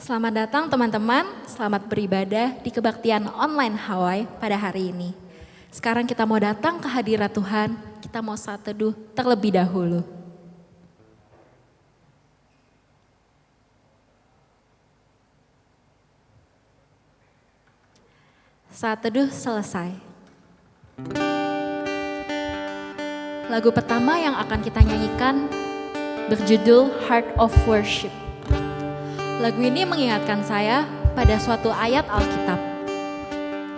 Selamat datang teman-teman, selamat beribadah di kebaktian online Hawaii pada hari ini. Sekarang kita mau datang ke hadirat Tuhan, kita mau saat teduh terlebih dahulu. Saat teduh selesai. Lagu pertama yang akan kita nyanyikan berjudul Heart of Worship. Lagu ini mengingatkan saya pada suatu ayat Alkitab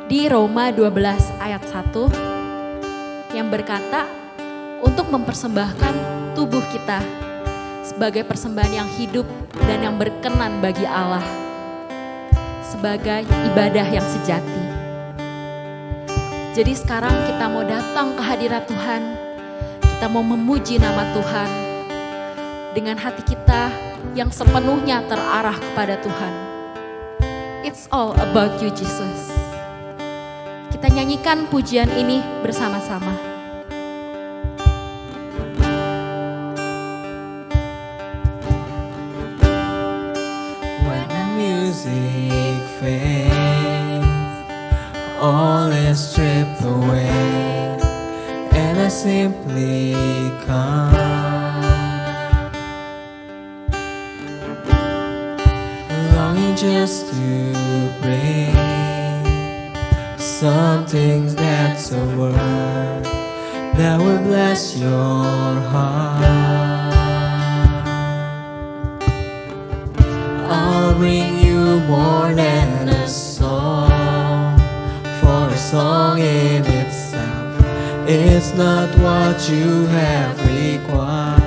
di Roma 12 ayat 1 yang berkata untuk mempersembahkan tubuh kita sebagai persembahan yang hidup dan yang berkenan bagi Allah sebagai ibadah yang sejati. Jadi sekarang kita mau datang ke hadirat Tuhan, kita mau memuji nama Tuhan dengan hati kita yang sepenuhnya terarah kepada Tuhan. It's all about you, Jesus. Kita nyanyikan pujian ini bersama-sama. When the music fades, all is stripped away, and I simply come. Just to bring some things that's a word that will bless your heart. I'll bring you more than a song, for a song in itself, it's not what you have required.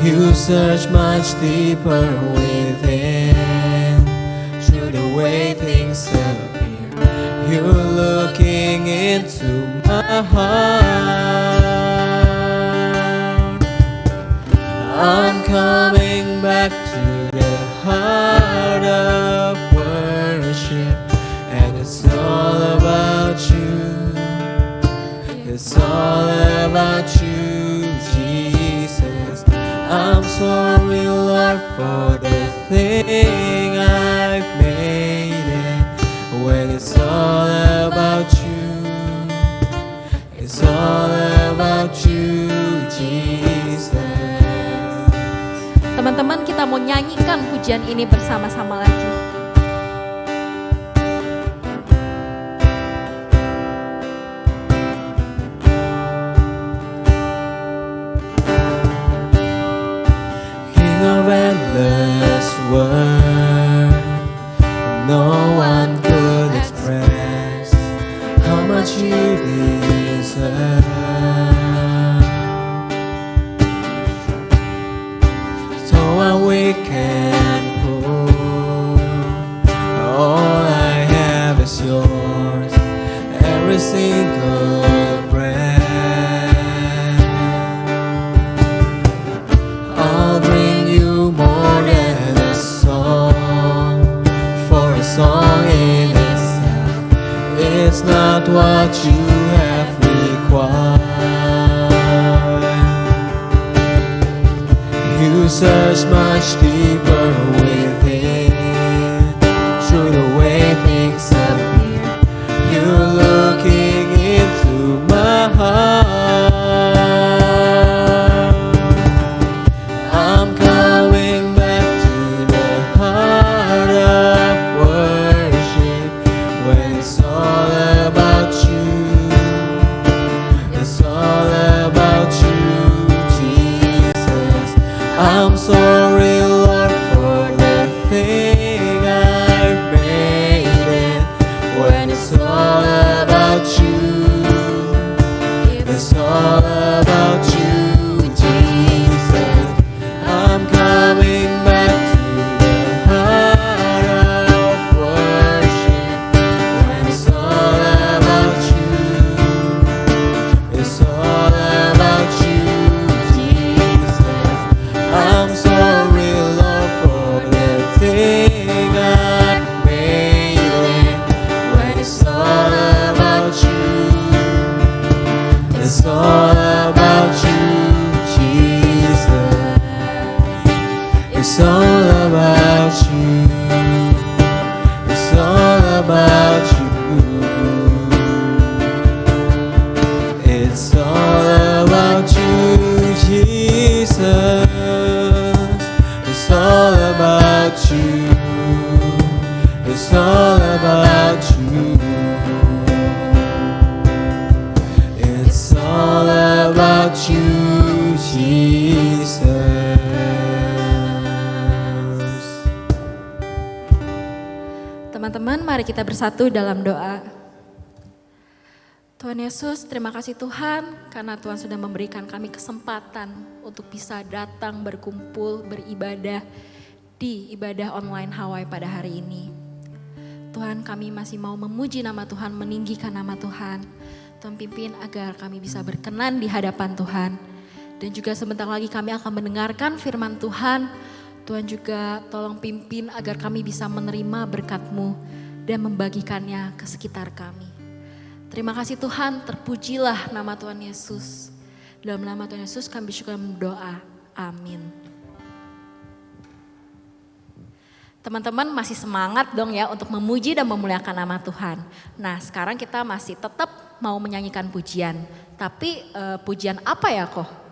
You search much deeper within, through the way things appear. You're looking into my heart. I'm coming back to the heart of worship, and it's all about you. It's all about you, Jesus. I'm sorry, Lord, for the thing I've made it. When it's all about you, it's all about you, Jesus. Teman-teman, kita mau nyanyikan pujian ini bersama-sama lagi. Of endless word, no one could express how much you deserve. So I wake and pour, all I have is yours, every single breath. I'll bring you more than a song, for a song in itself, it's not what you have required. You search much deeper within, through the way things appear. You're looking into my heart. I'm coming back to the heart of worship, when it's all about you. It's all about you, Jesus. I'm sorry, Lord, for the thing I've made it. When it's all about you, it's all about you, Jesus. I'm coming back to the heart of worship, when it's all about you. It's all about you, Jesus. I'm sorry. It's all about you. It's all about you. It's all about you, Jesus. It's all about you. It's all about you. It's all about you, Jesus. Teman-teman, mari kita bersatu dalam doa. Tuhan Yesus, terima kasih Tuhan karena Tuhan sudah memberikan kami kesempatan untuk bisa datang berkumpul, beribadah di ibadah online Hawaii pada hari ini. Tuhan, kami masih mau memuji nama Tuhan, meninggikan nama Tuhan. Tuhan pimpin agar kami bisa berkenan di hadapan Tuhan. Dan juga sebentar lagi kami akan mendengarkan firman Tuhan. Tuhan juga tolong pimpin agar kami bisa menerima berkat-Mu dan membagikannya ke sekitar kami. Terima kasih Tuhan, terpujilah nama Tuhan Yesus. Dalam nama Tuhan Yesus kami bersyukur berdoa. Amin. Teman-teman masih semangat dong ya untuk memuji dan memuliakan nama Tuhan. Nah sekarang kita masih tetap mau menyanyikan pujian. Tapi pujian apa ya kok?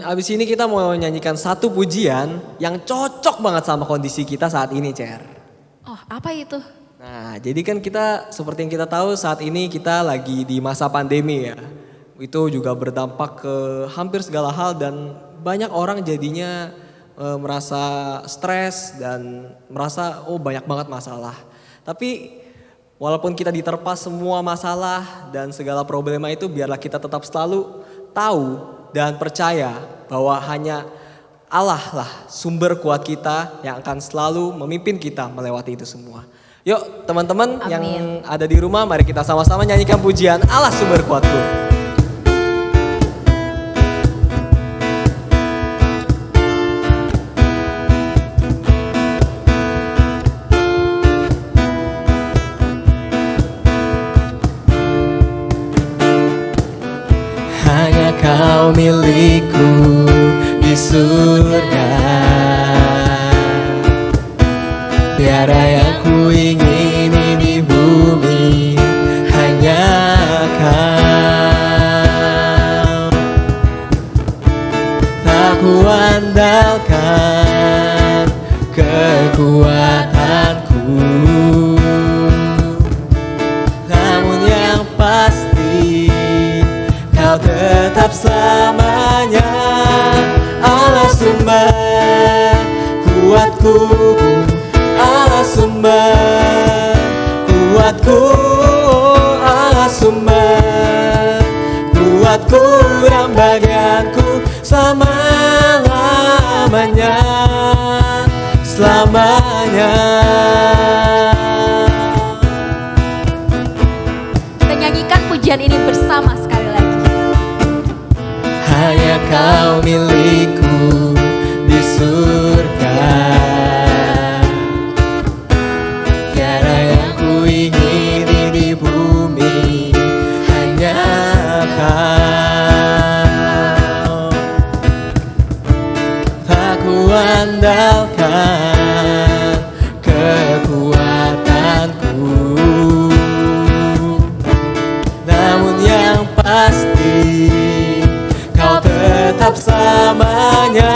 Abis ini kita mau nyanyikan satu pujian yang cocok banget sama kondisi kita saat ini, Cer. Oh, apa itu? Nah, jadi kan kita seperti yang kita tahu saat ini kita lagi di masa pandemi ya. Itu juga berdampak ke hampir segala hal dan banyak orang jadinya merasa stres dan merasa banyak banget masalah. Tapi walaupun kita diterpa semua masalah dan segala problema itu, biarlah kita tetap selalu tahu dan percaya bahwa hanya Allah lah sumber kuat kita yang akan selalu memimpin kita melewati itu semua. Yuk teman-teman yang ada di rumah, mari kita sama-sama nyanyikan pujian Allah sumber kuatku. Hanya Kau milikku di surga. Tiada yang ku ingini di bumi, hanya Kau. Tak ku andalkan kekuatanku, namun yang pasti Kau tetap selamanya Allah sumber kuatku. Allah sumber kuatku, Allah sumber kuatku dan bagianku selama-lamanya, selamanya. Kita nyanyikan pujian ini bersama sekali lagi. Hanya Kau milikku di surga. Ingini di bumi, hanya Kau. Tak ku andalkan kekuatanku, namun yang pasti Kau tetap selamanya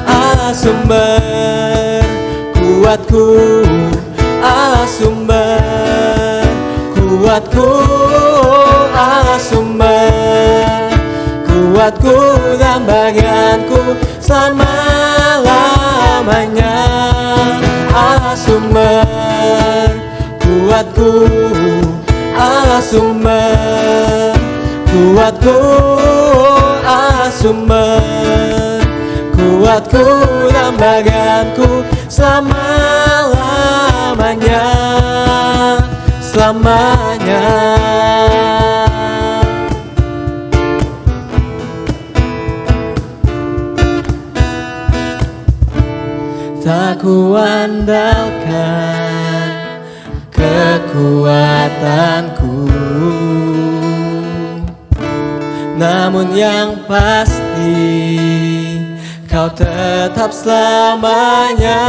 Allah sumber kuatku. Allah sumber kuatku, Allah sumber kuatku dan bagianku selama-lamanya. Allah sumber kuatku, Allah sumber kuatku, Allah sumber kuatku dan bagianku selama-lamanya, selamanya. Tak ku andalkan kekuatanku, namun yang pasti Kau tetap selamanya.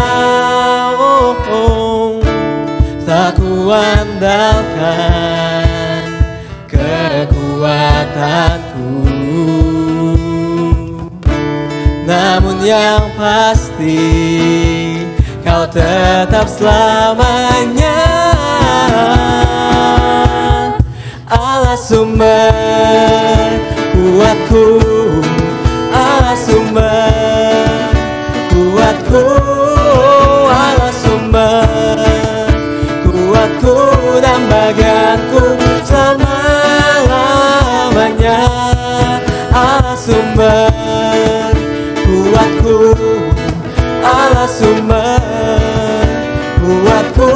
Oh, oh. Tak kuandalkan kekuatanku, namun yang pasti Kau tetap selamanya. Allah sumber kuatku, Allah sumber kuatku, Allah sumber kuatku dan bagianku selama-lamanya. Allah sumber kuatku, Allah sumber kuatku,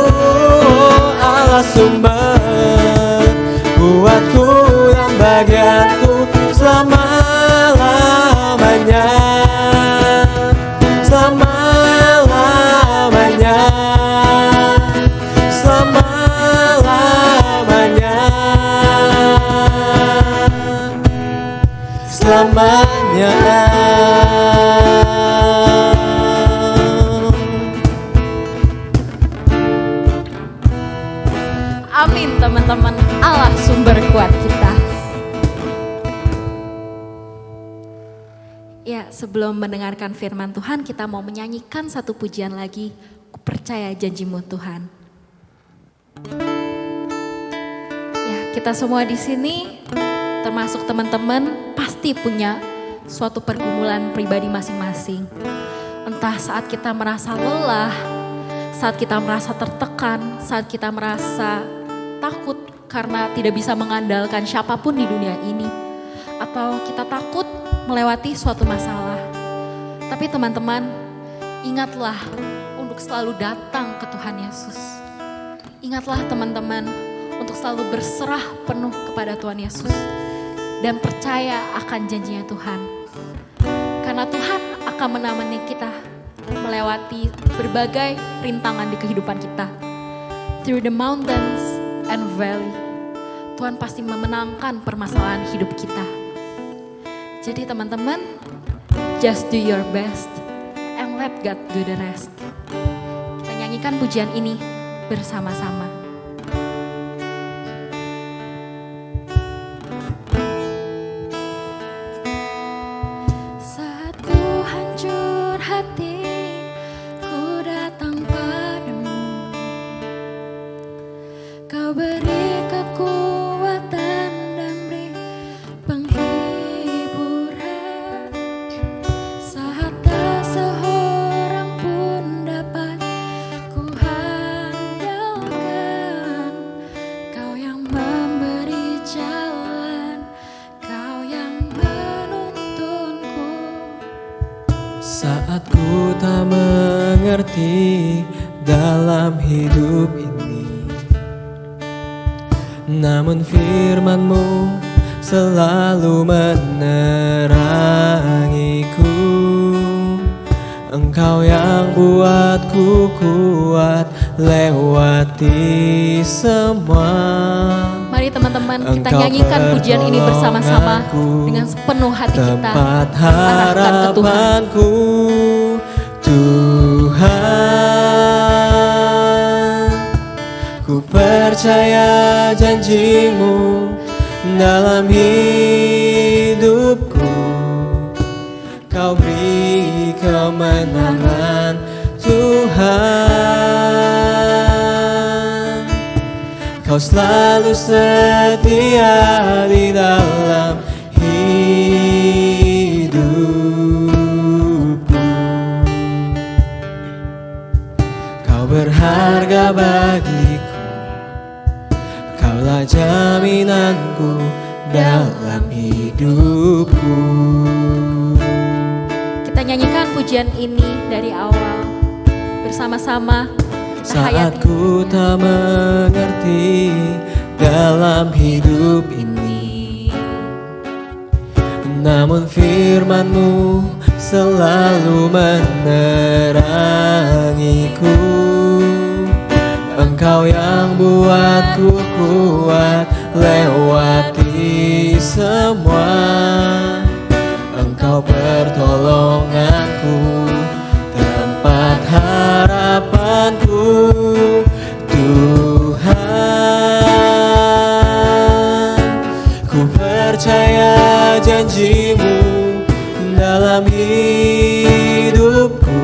Allah sumber kuatku dan bagianku selama-lamanya. Selama-lamanya, selama-lamanya, selamanya. Amin teman-teman, Allah sumber kuat kita. Ya, sebelum mendengarkan firman Tuhan, kita mau menyanyikan satu pujian lagi. Ku percaya janjimu Tuhan. Ya, kita semua di sini, termasuk teman-teman, pasti punya suatu pergumulan pribadi masing-masing. Entah saat kita merasa lelah, saat kita merasa tertekan, saat kita merasa takut karena tidak bisa mengandalkan siapapun di dunia ini, atau kita takut melewati suatu masalah. Tapi teman-teman, ingatlah untuk selalu datang ke Tuhan Yesus. Ingatlah teman-teman untuk selalu berserah penuh kepada Tuhan Yesus dan percaya akan janjinya Tuhan. Karena Tuhan akan menemani kita melewati berbagai rintangan di kehidupan kita. Through the mountains and valley, Tuhan pasti memenangkan permasalahan hidup kita. Jadi teman-teman, just do your best and let God do the rest. Kita nyanyikan pujian ini bersama-sama. Saat ku hancur hati, ku datang padamu. Kau beri kekuatan dan beri penghiburan. Saat tak seorang pun dapat ku handalkan, Kau yang memberi jalan, Kau yang menuntunku. Saat ku tak mengerti dalam hidup ini, namun firman-Mu selalu menerangiku. Engkau yang buatku kuat lewati semua. Mari teman-teman, kita Engkau nyanyikan pujian ini bersama-sama pertolonganku, dengan sepenuh hati kita. tempat Arahkan ke Tuhan. harapanku, Tuhan. Ku percaya janji-Mu dalam hidupku. Kau beri kemenangan, Tuhan. Kau selalu setia di dalam hidupku. Kau berharga bagiku, Kaulah jaminanku dalam hidupku. Kita nyanyikan pujian ini dari awal bersama-sama. Kita Saat hayati. ku tak mengerti dalam hidup ini, namun firman-Mu selalu menerangiku. Engkau yang buatku kuat lewati semua. Engkau pertolonganku, janjimu dalam hidupku.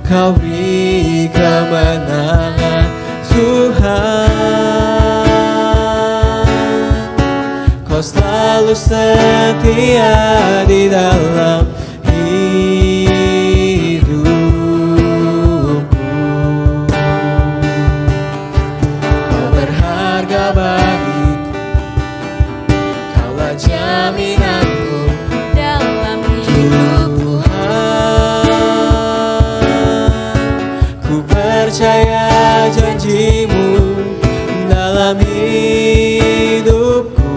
Kau beri kemenangan Tuhan. Kau selalu setia di dalam hidupku. Kau berharga bagiku, Kaulah jaminanku dalam hidupku. Ku percaya janjimu dalam hidupku.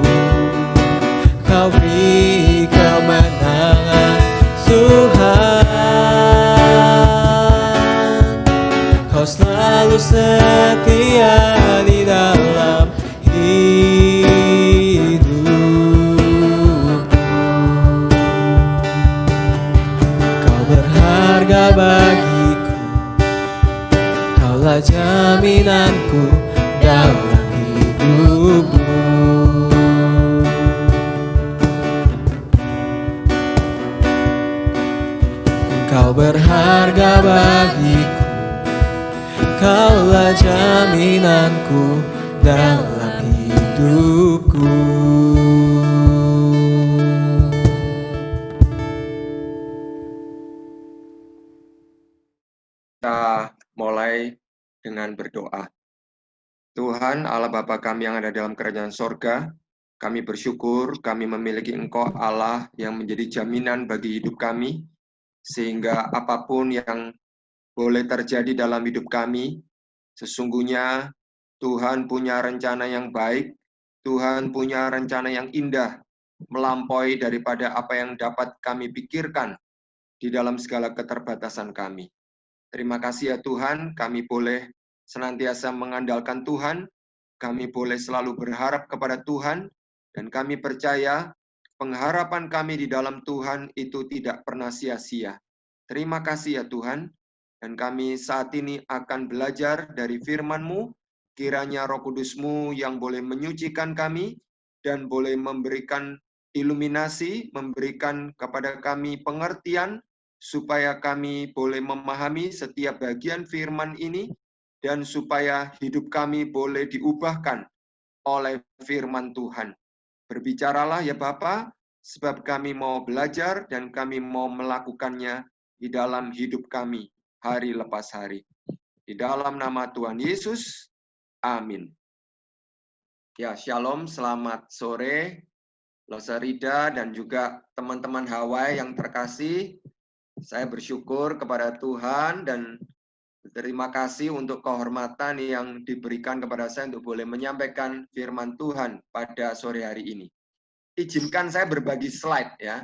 Kau beri kemenangan Tuhan. Kau selalu setia di dalam hidupku. Kau berharga bagiku, Kaulah jaminanku dalam hidupku. Kau berharga bagiku, Kaulah jaminanku dalam hidupku. Kita mulai dengan berdoa. Tuhan Allah Bapa kami yang ada dalam kerajaan sorga, kami bersyukur kami memiliki Engkau Allah yang menjadi jaminan bagi hidup kami, sehingga apapun yang boleh terjadi dalam hidup kami, sesungguhnya Tuhan punya rencana yang baik, Tuhan punya rencana yang indah, melampaui daripada apa yang dapat kami pikirkan di dalam segala keterbatasan kami. Terima kasih ya Tuhan, kami boleh senantiasa mengandalkan Tuhan, kami boleh selalu berharap kepada Tuhan, dan kami percaya pengharapan kami di dalam Tuhan itu tidak pernah sia-sia. Terima kasih ya Tuhan, dan kami saat ini akan belajar dari firman-Mu, kiranya Roh Kudus-Mu yang boleh menyucikan kami, dan boleh memberikan iluminasi, memberikan kepada kami pengertian, supaya kami boleh memahami setiap bagian firman ini, dan supaya hidup kami boleh diubahkan oleh firman Tuhan. Berbicaralah ya Bapa, sebab kami mau belajar dan kami mau melakukannya di dalam hidup kami hari lepas hari. Di dalam nama Tuhan Yesus, amin. Ya, shalom, selamat sore, Losarida dan juga teman-teman Hawaii yang terkasih. Saya bersyukur kepada Tuhan dan terima kasih untuk kehormatan yang diberikan kepada saya untuk boleh menyampaikan firman Tuhan pada sore hari ini. Izinkan saya berbagi slide ya.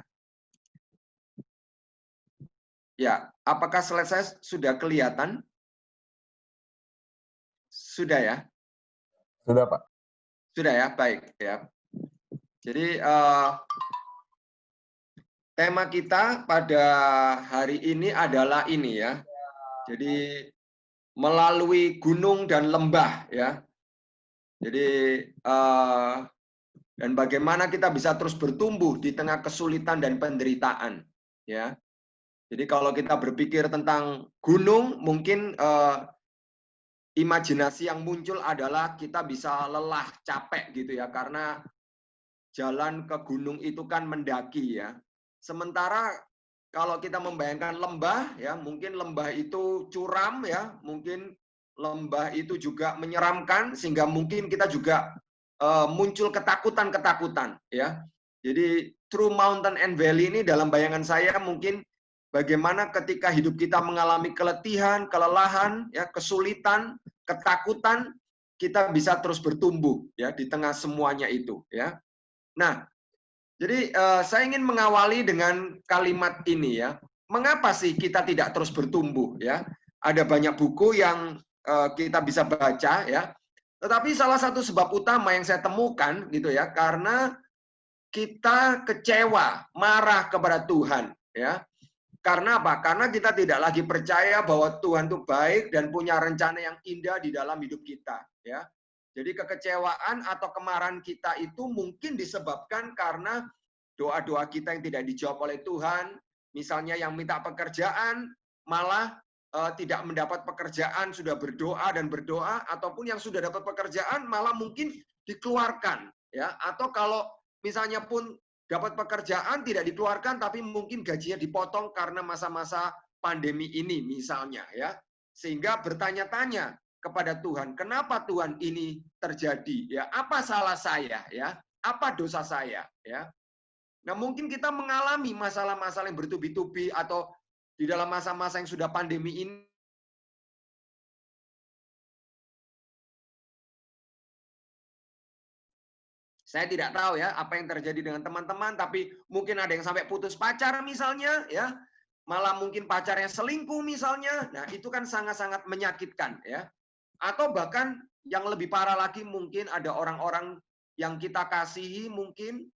Ya, apakah slide saya sudah kelihatan? Sudah ya? Sudah, Pak. Sudah ya, baik ya. Jadi tema kita pada hari ini adalah ini ya. Jadi melalui gunung dan lembah ya. Jadi dan bagaimana kita bisa terus bertumbuh di tengah kesulitan dan penderitaan ya. Jadi kalau kita berpikir tentang gunung, mungkin imajinasi yang muncul adalah kita bisa lelah, capek gitu ya, karena jalan ke gunung itu kan mendaki ya. Sementara kalau kita membayangkan lembah ya, mungkin lembah itu curam ya, mungkin lembah itu juga menyeramkan, sehingga mungkin kita juga muncul ketakutan-ketakutan ya. Jadi True Mountain and Valley ini dalam bayangan saya mungkin bagaimana ketika hidup kita mengalami keletihan, kelelahan, ya, kesulitan, ketakutan, kita bisa terus bertumbuh ya di tengah semuanya itu ya. Nah, jadi saya ingin mengawali dengan kalimat ini ya. Mengapa sih kita tidak terus bertumbuh ya? Ada banyak buku yang kita bisa baca ya. Tetapi salah satu sebab utama yang saya temukan gitu ya, karena kita kecewa, marah kepada Tuhan ya. Karena apa? Karena kita tidak lagi percaya bahwa Tuhan itu baik dan punya rencana yang indah di dalam hidup kita ya. Jadi kekecewaan atau kemarahan kita itu mungkin disebabkan karena doa-doa kita yang tidak dijawab oleh Tuhan, misalnya yang minta pekerjaan malah tidak mendapat pekerjaan, sudah berdoa dan berdoa, ataupun yang sudah dapat pekerjaan malah mungkin dikeluarkan, ya. Atau kalau misalnya pun dapat pekerjaan tidak dikeluarkan, tapi mungkin gajinya dipotong karena masa-masa pandemi ini misalnya, ya. Sehingga bertanya-tanya kepada Tuhan, kenapa Tuhan ini terjadi? Ya, apa salah saya? Ya, apa dosa saya? Ya. Nah, mungkin kita mengalami masalah-masalah yang bertubi-tubi atau di dalam masa-masa yang sudah pandemi ini. Saya tidak tahu ya apa yang terjadi dengan teman-teman, tapi mungkin ada yang sampai putus pacar misalnya, ya. Malah mungkin pacarnya selingkuh misalnya. Nah, itu kan sangat-sangat menyakitkan, ya. Atau bahkan yang lebih parah lagi, mungkin ada orang-orang yang kita kasihi mungkin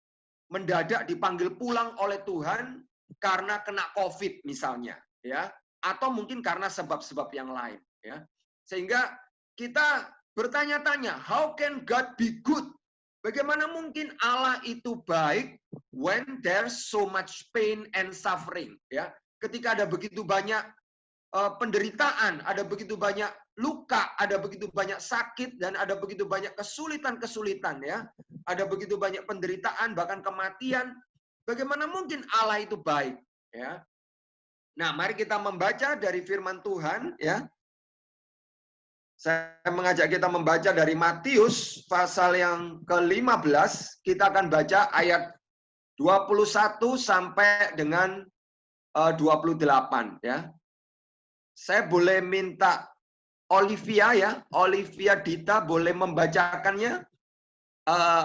mendadak dipanggil pulang oleh Tuhan karena kena COVID misalnya, ya. Atau mungkin karena sebab-sebab yang lain, ya. Sehingga kita bertanya-tanya, how can God be good? Bagaimana mungkin Allah itu baik when there's so much pain and suffering, ya. Ketika ada begitu banyak penderitaan, ada begitu banyak luka, ada begitu banyak sakit, dan ada begitu banyak kesulitan-kesulitan, ya. Ada begitu banyak penderitaan, bahkan kematian. Bagaimana mungkin Allah itu baik, ya. Nah, mari kita membaca dari firman Tuhan, ya. Saya mengajak kita membaca dari Matius pasal yang ke-15, kita akan baca ayat 21 sampai dengan 28, ya. Saya boleh minta Olivia, ya, Olivia Dita boleh membacakannya,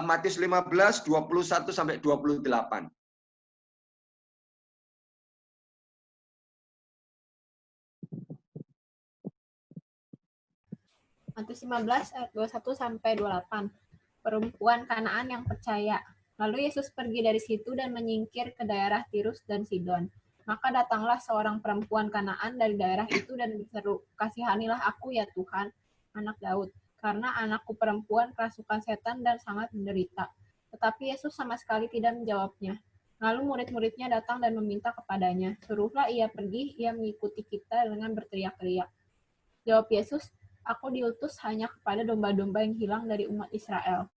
Matius 15, 21 sampai 28. Matius 15 ayat 21 sampai 28. Perempuan Kanaan yang percaya. Lalu Yesus pergi dari situ dan menyingkir ke daerah Tirus dan Sidon. Maka datanglah seorang perempuan Kanaan dari daerah itu dan berseru, "Kasihanilah aku ya Tuhan, anak Daud, karena anakku perempuan kerasukan setan dan sangat menderita." Tetapi Yesus sama sekali tidak menjawabnya. Lalu murid-muridnya datang dan meminta kepadanya, "Suruhlah ia pergi, ia mengikuti kita," dengan berteriak-teriak. Jawab Yesus, "Aku diutus hanya kepada domba-domba yang hilang dari umat Israel."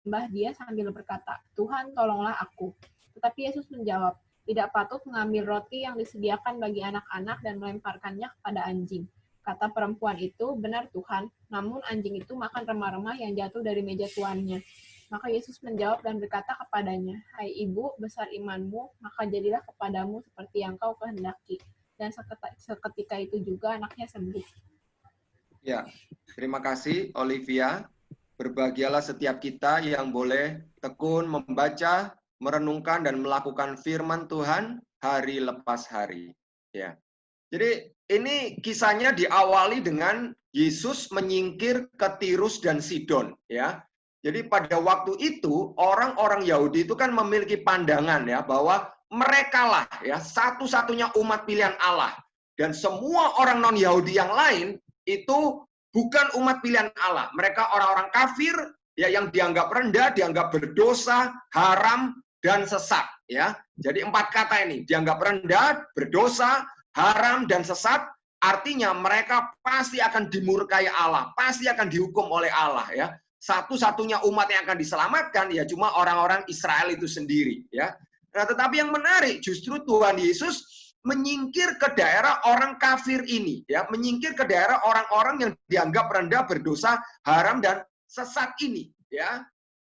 Sembah dia sambil berkata, "Tuhan, tolonglah aku." Tetapi Yesus menjawab, "Tidak patut mengambil roti yang disediakan bagi anak-anak dan melemparkannya kepada anjing." Kata perempuan itu, "Benar Tuhan, namun anjing itu makan remah-remah yang jatuh dari meja tuannya." Maka Yesus menjawab dan berkata kepadanya, "Hai ibu, besar imanmu, maka jadilah kepadamu seperti yang kau kehendaki." Dan seketika itu juga anaknya sembuh. Ya, terima kasih Olivia. Berbahagialah setiap kita yang boleh tekun membaca, merenungkan dan melakukan firman Tuhan hari lepas hari. Ya. Jadi ini kisahnya diawali dengan Yesus menyingkir ke Tirus dan Sidon, ya. Jadi pada waktu itu orang-orang Yahudi itu kan memiliki pandangan, ya, bahwa merekalah, ya, satu-satunya umat pilihan Allah, dan semua orang non-Yahudi yang lain itu bukan umat pilihan Allah. Mereka orang-orang kafir, ya, yang dianggap rendah, dianggap berdosa, haram, dan sesat, ya. Jadi 4 kata ini, dianggap rendah, berdosa, haram, dan sesat, artinya mereka pasti akan dimurkai Allah, pasti akan dihukum oleh Allah, ya. Satu-satunya umat yang akan diselamatkan ya cuma orang-orang Israel itu sendiri, ya. Nah, tetapi yang menarik justru Tuhan Yesus menyingkir ke daerah orang kafir ini, ya, menyingkir ke daerah orang-orang yang dianggap rendah, berdosa, haram, dan sesat ini, ya.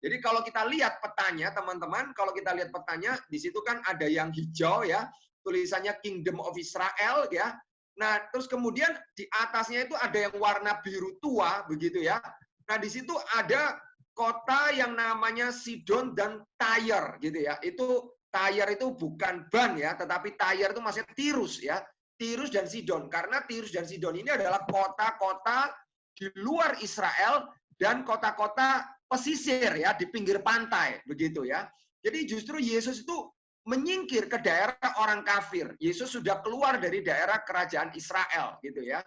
Jadi kalau kita lihat petanya, teman-teman, kalau kita lihat petanya, di situ kan ada yang hijau, ya, tulisannya Kingdom of Israel, ya. Nah, terus kemudian di atasnya itu ada yang warna biru tua, begitu ya. Nah, di situ ada kota yang namanya Sidon dan Tyre, gitu ya. Itu Tyre itu bukan ban ya, tetapi Tyre itu maksudnya Tirus ya. Tirus dan Sidon, karena Tirus dan Sidon ini adalah kota-kota di luar Israel dan kota-kota pesisir ya, di pinggir pantai, begitu ya. Jadi justru Yesus itu menyingkir ke daerah orang kafir. Yesus sudah keluar dari daerah kerajaan Israel, gitu ya.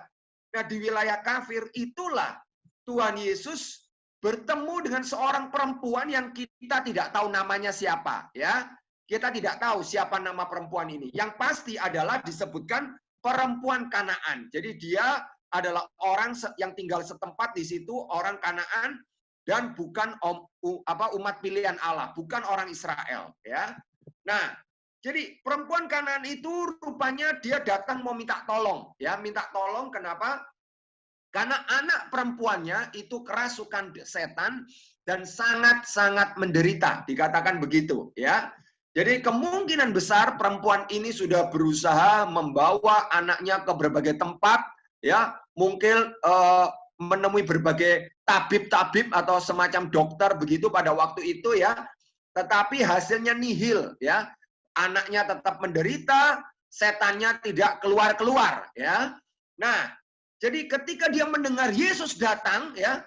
Nah, di wilayah kafir itulah Tuhan Yesus bertemu dengan seorang perempuan yang kita tidak tahu namanya siapa, ya. Kita tidak tahu siapa nama perempuan ini. Yang pasti adalah disebutkan perempuan Kanaan. Jadi dia adalah orang yang tinggal setempat di situ, orang Kanaan, dan bukan umat pilihan Allah, bukan orang Israel, ya. Nah, jadi perempuan Kanaan itu rupanya dia datang mau minta tolong, ya, minta tolong. Kenapa? Karena anak perempuannya itu kerasukan setan dan sangat-sangat menderita, dikatakan begitu, ya. Jadi kemungkinan besar perempuan ini sudah berusaha membawa anaknya ke berbagai tempat, ya, mungkin menemui berbagai tabib-tabib atau semacam dokter begitu pada waktu itu, ya. Tetapi hasilnya nihil, ya. Anaknya tetap menderita, setannya tidak keluar-keluar, ya. Nah, jadi ketika dia mendengar Yesus datang, ya,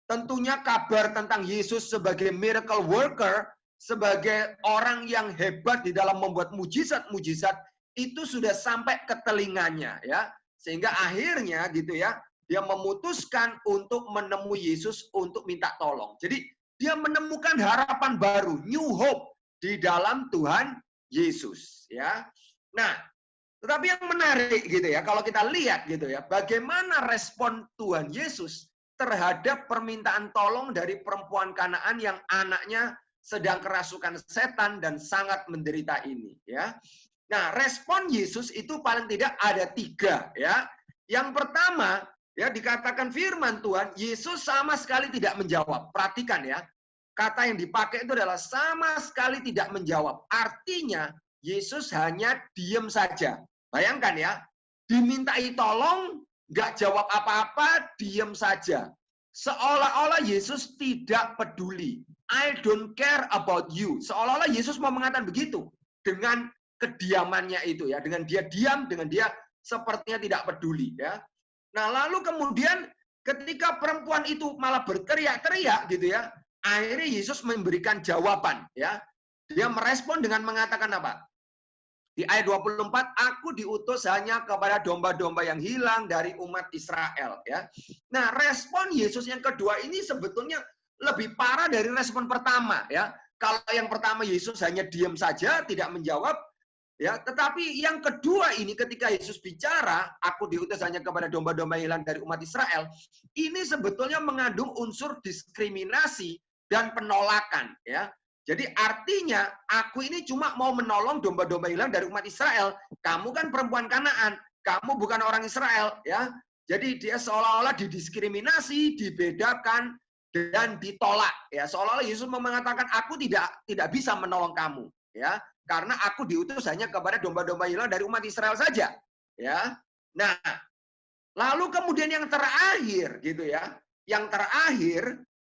tentunya kabar tentang Yesus sebagai miracle worker, sebagai orang yang hebat di dalam membuat mujizat-mujizat, itu sudah sampai ke telinganya, ya. Sehingga akhirnya gitu ya, dia memutuskan untuk menemui Yesus untuk minta tolong. Jadi dia menemukan harapan baru, new hope di dalam Tuhan Yesus, ya. Nah, tetapi yang menarik gitu ya, kalau kita lihat gitu ya, bagaimana respon Tuhan Yesus terhadap permintaan tolong dari perempuan Kanaan yang anaknya sedang kerasukan setan dan sangat menderita ini, ya. Nah, respon Yesus itu paling tidak ada 3, ya. Yang pertama, ya, dikatakan firman Tuhan, Yesus sama sekali tidak menjawab. Perhatikan ya, kata yang dipakai itu adalah sama sekali tidak menjawab. Artinya, Yesus hanya diam saja. Bayangkan ya, dimintai tolong, nggak jawab apa-apa, diam saja. Seolah-olah Yesus tidak peduli. I don't care about you. Seolah-olah Yesus mau mengatakan begitu. Dengan kediamannya itu ya. Dengan dia diam, dengan dia sepertinya tidak peduli. Ya. Nah lalu kemudian ketika perempuan itu malah berteriak-teriak gitu ya. Akhirnya Yesus memberikan jawaban. Ya. Dia merespon dengan mengatakan apa? Di ayat 24, aku diutus hanya kepada domba-domba yang hilang dari umat Israel. Ya. Nah, respon Yesus yang kedua ini sebetulnya lebih parah dari respon pertama. Ya. Kalau yang pertama Yesus hanya diam saja, tidak menjawab. Ya, tetapi yang kedua ini ketika Yesus bicara, aku diutus hanya kepada domba-domba yang hilang dari umat Israel, ini sebetulnya mengandung unsur diskriminasi dan penolakan. Ya. Jadi artinya aku ini cuma mau menolong domba-domba hilang dari umat Israel. Kamu kan perempuan Kanaan, kamu bukan orang Israel, ya. Jadi dia seolah-olah didiskriminasi, dibedakan dan ditolak, ya. Seolah-olah Yesus mengatakan aku tidak bisa menolong kamu, ya. Karena aku diutus hanya kepada domba-domba hilang dari umat Israel saja, ya. Nah, lalu kemudian yang terakhir gitu ya. Yang terakhir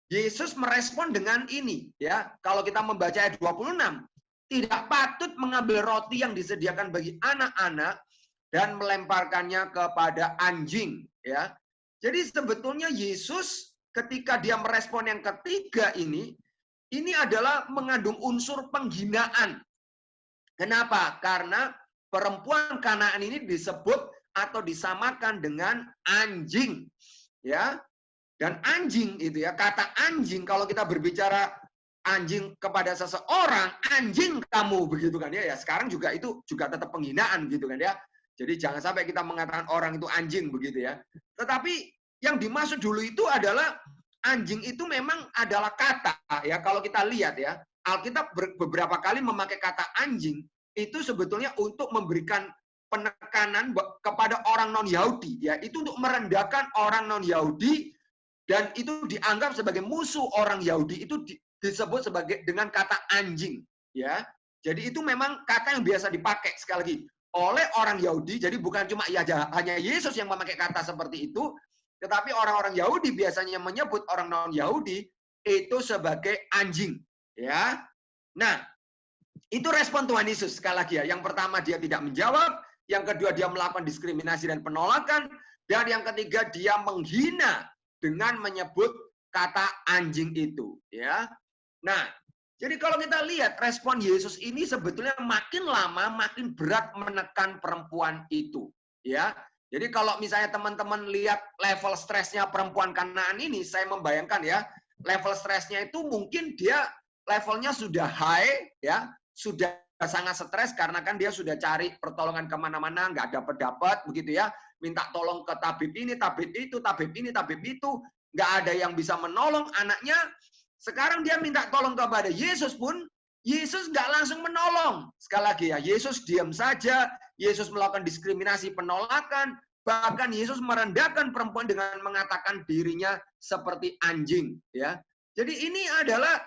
Yesus merespon dengan ini, ya. Kalau kita membaca ayat 26, tidak patut mengambil roti yang disediakan bagi anak-anak dan melemparkannya kepada anjing, ya. Jadi sebetulnya Yesus ketika dia merespon yang ketiga ini adalah mengandung unsur penghinaan. Kenapa? Karena perempuan Kanaan ini disebut atau disamakan dengan anjing, ya. Dan anjing itu ya, kata anjing kalau kita berbicara anjing kepada seseorang, anjing kamu begitu kan ya. Ya sekarang juga itu juga tetap penghinaan gitu kan ya. Jadi jangan sampai kita mengatakan orang itu anjing begitu ya. Tetapi yang dimaksud dulu itu adalah anjing itu memang adalah kata ya. Kalau kita lihat ya, Alkitab beberapa kali memakai kata anjing itu sebetulnya untuk memberikan penekanan kepada orang non-Yahudi ya. Itu untuk merendahkan orang non-Yahudi. Dan itu dianggap sebagai musuh orang Yahudi, itu disebut sebagai dengan kata anjing, ya. Jadi itu memang kata yang biasa dipakai sekali lagi oleh orang Yahudi. Jadi bukan cuma hanya Yesus yang memakai kata seperti itu, tetapi orang-orang Yahudi biasanya menyebut orang non-Yahudi itu sebagai anjing, ya. Nah, itu respon Tuhan Yesus sekali lagi ya. Yang pertama dia tidak menjawab, yang kedua dia melakukan diskriminasi dan penolakan, dan yang ketiga dia menghina dengan menyebut kata anjing itu, ya. Nah, jadi kalau kita lihat respon Yesus ini sebetulnya makin lama makin berat menekan perempuan itu, ya. Jadi kalau misalnya teman-teman lihat level stresnya perempuan Kanaan ini, saya membayangkan ya, level stresnya itu mungkin dia levelnya sudah high, ya, sudah sangat stres karena kan dia sudah cari pertolongan kemana-mana, nggak dapat begitu ya, minta tolong ke tabib ini, tabib itu, tabib ini, tabib itu, nggak ada yang bisa menolong anaknya. Sekarang dia minta tolong kepada Yesus pun, Yesus nggak langsung menolong. Sekali lagi ya, Yesus diam saja, Yesus melakukan diskriminasi, penolakan, bahkan Yesus merendahkan perempuan dengan mengatakan dirinya seperti anjing. Ya, jadi ini adalah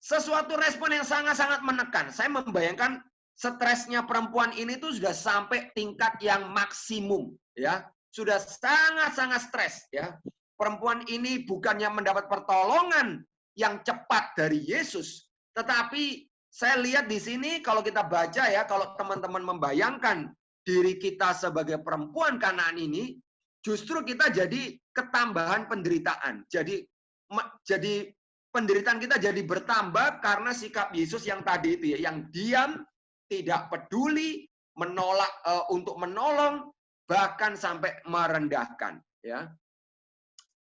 sesuatu respon yang sangat-sangat menekan. Saya membayangkan stresnya perempuan ini tuh sudah sampai tingkat yang maksimum, ya, sudah sangat-sangat stres. Ya, perempuan ini bukannya mendapat pertolongan yang cepat dari Yesus, tetapi saya lihat di sini kalau kita baca ya, kalau teman-teman membayangkan diri kita sebagai perempuan Kanaan ini, justru kita jadi ketambahan penderitaan. Jadi penderitaan kita jadi bertambah karena sikap Yesus yang tadi itu ya, yang diam, tidak peduli, menolak untuk menolong, bahkan sampai merendahkan. Ya.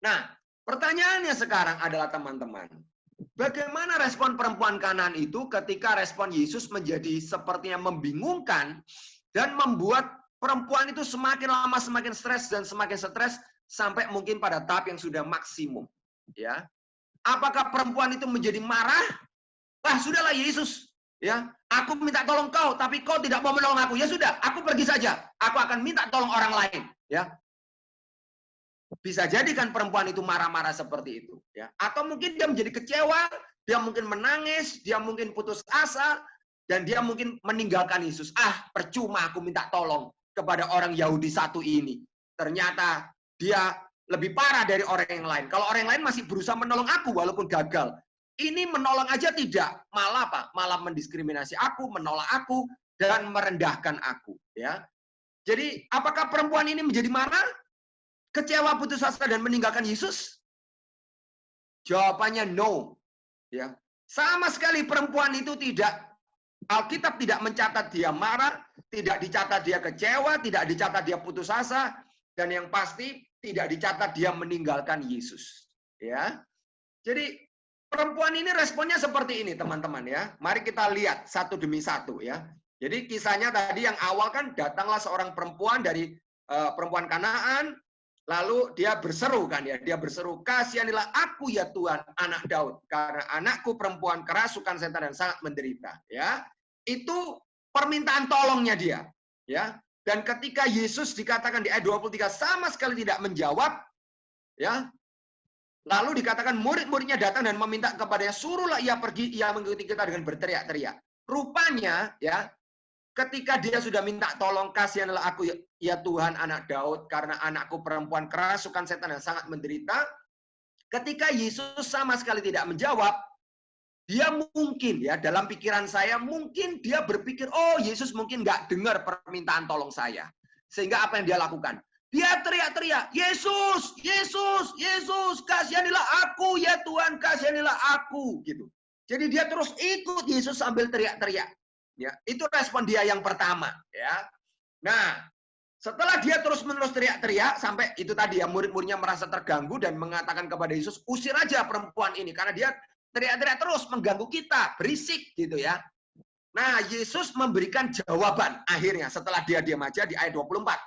Nah, pertanyaannya sekarang adalah teman-teman, bagaimana respon perempuan Kanaan itu ketika respon Yesus menjadi sepertinya membingungkan dan membuat perempuan itu semakin lama semakin stres dan semakin stres sampai mungkin pada tahap yang sudah maksimum. Ya. Apakah perempuan itu menjadi marah? Wah, sudahlah Yesus, ya, aku minta tolong kau, tapi kau tidak mau menolong aku. Ya sudah, aku pergi saja. Aku akan minta tolong orang lain. Ya, bisa jadi kan perempuan itu marah-marah seperti itu. Ya, atau mungkin dia menjadi kecewa, dia mungkin menangis, dia mungkin putus asa, dan dia mungkin meninggalkan Yesus. Ah, percuma aku minta tolong kepada orang Yahudi satu ini. Ternyata dia lebih parah dari orang yang lain. Kalau orang yang lain masih berusaha menolong aku walaupun gagal. Ini menolong aja tidak, malah apa? Malah mendiskriminasi aku, menolak aku, dan merendahkan aku. Ya. Jadi apakah perempuan ini menjadi marah, kecewa, putus asa, dan meninggalkan Yesus? Jawabannya no. Ya. Sama sekali perempuan itu tidak, Alkitab tidak mencatat dia marah, tidak dicatat dia kecewa, tidak dicatat dia putus asa, dan yang pasti tidak dicatat dia meninggalkan Yesus. Ya, jadi perempuan ini responnya seperti ini, teman-teman ya. Mari kita lihat satu demi satu ya. Jadi kisahnya tadi yang awal kan datanglah seorang perempuan dari perempuan Kanaan, lalu dia berseru kan ya. Dia berseru, kasihanilah aku ya Tuhan, anak Daud, karena anakku perempuan kerasukan setan dan sangat menderita. Ya, itu permintaan tolongnya dia. Ya. Dan ketika Yesus dikatakan di ayat 23 sama sekali tidak menjawab, ya, lalu dikatakan murid-muridnya datang dan meminta kepadanya, suruhlah ia pergi, ia mengikuti kita dengan berteriak-teriak. Rupanya, ya, ketika dia sudah minta tolong, kasihanlah aku ya Tuhan anak Daud, karena anakku perempuan kerasukan setan dan sangat menderita. Ketika Yesus sama sekali tidak menjawab, dia mungkin ya dalam pikiran saya mungkin dia berpikir, oh Yesus mungkin nggak dengar permintaan tolong saya, sehingga apa yang dia lakukan? Dia teriak-teriak, Yesus, Yesus, Yesus, kasihanilah aku ya Tuhan, kasihanilah aku, gitu. Jadi dia terus ikut Yesus sambil teriak-teriak. Ya, itu respon dia yang pertama. Ya, nah setelah dia terus-menerus teriak-teriak sampai itu tadi ya murid-muridnya merasa terganggu dan mengatakan kepada Yesus, usir aja perempuan ini karena dia teriak-teriak terus mengganggu kita, berisik gitu ya. Nah, Yesus memberikan jawaban akhirnya setelah dia diam aja di ayat 24.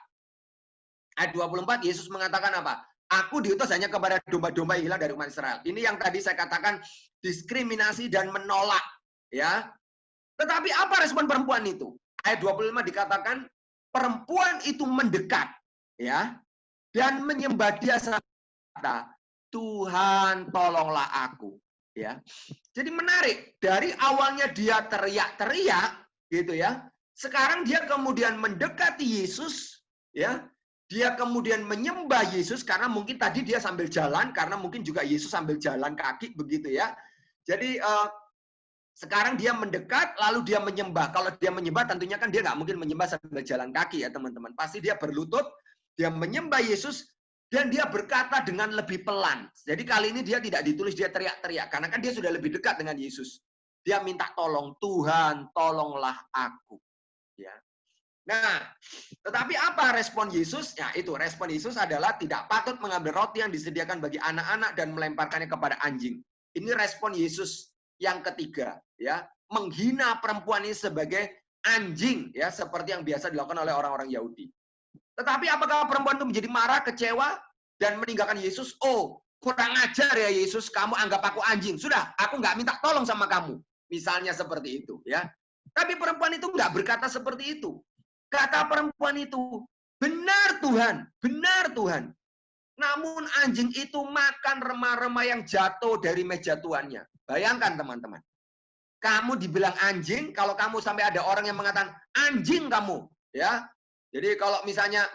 Ayat 24 Yesus mengatakan apa? Aku diutus hanya kepada domba-domba yang hilang dari umat Israel. Ini yang tadi saya katakan diskriminasi dan menolak, ya. Tetapi apa respon perempuan itu? Ayat 25 dikatakan perempuan itu mendekat, ya, dan menyembah dia serta Tuhan tolonglah aku. Ya, jadi menarik, dari awalnya dia teriak-teriak gitu ya, sekarang dia kemudian mendekati Yesus, ya, dia kemudian menyembah Yesus karena mungkin tadi dia sambil jalan, karena mungkin juga Yesus sambil jalan kaki begitu ya. Jadi sekarang dia mendekat lalu dia menyembah. Kalau dia menyembah tentunya kan dia nggak mungkin menyembah sambil jalan kaki ya teman-teman. Pasti dia berlutut, dia menyembah Yesus. Dan dia berkata dengan lebih pelan. Jadi kali ini dia tidak ditulis dia teriak-teriak. Karena kan dia sudah lebih dekat dengan Yesus. Dia minta tolong, Tuhan tolonglah aku. Ya. Nah, tetapi apa respon Yesus? Ya itu, respon Yesus adalah tidak patut mengambil roti yang disediakan bagi anak-anak dan melemparkannya kepada anjing. Ini respon Yesus yang ketiga, ya, menghina perempuan ini sebagai anjing, ya, seperti yang biasa dilakukan oleh orang-orang Yahudi. Tetapi apakah perempuan itu menjadi marah, kecewa, dan meninggalkan Yesus? Oh, kurang ajar ya Yesus, kamu anggap aku anjing. Sudah, aku nggak minta tolong sama kamu. Misalnya seperti itu, ya. Tapi perempuan itu nggak berkata seperti itu. Kata perempuan itu, benar Tuhan, benar Tuhan. Namun anjing itu makan remah-remah yang jatuh dari meja tuannya. Bayangkan teman-teman. Kamu dibilang anjing, kalau kamu sampai ada orang yang mengatakan anjing kamu, ya. Jadi kalau misalnya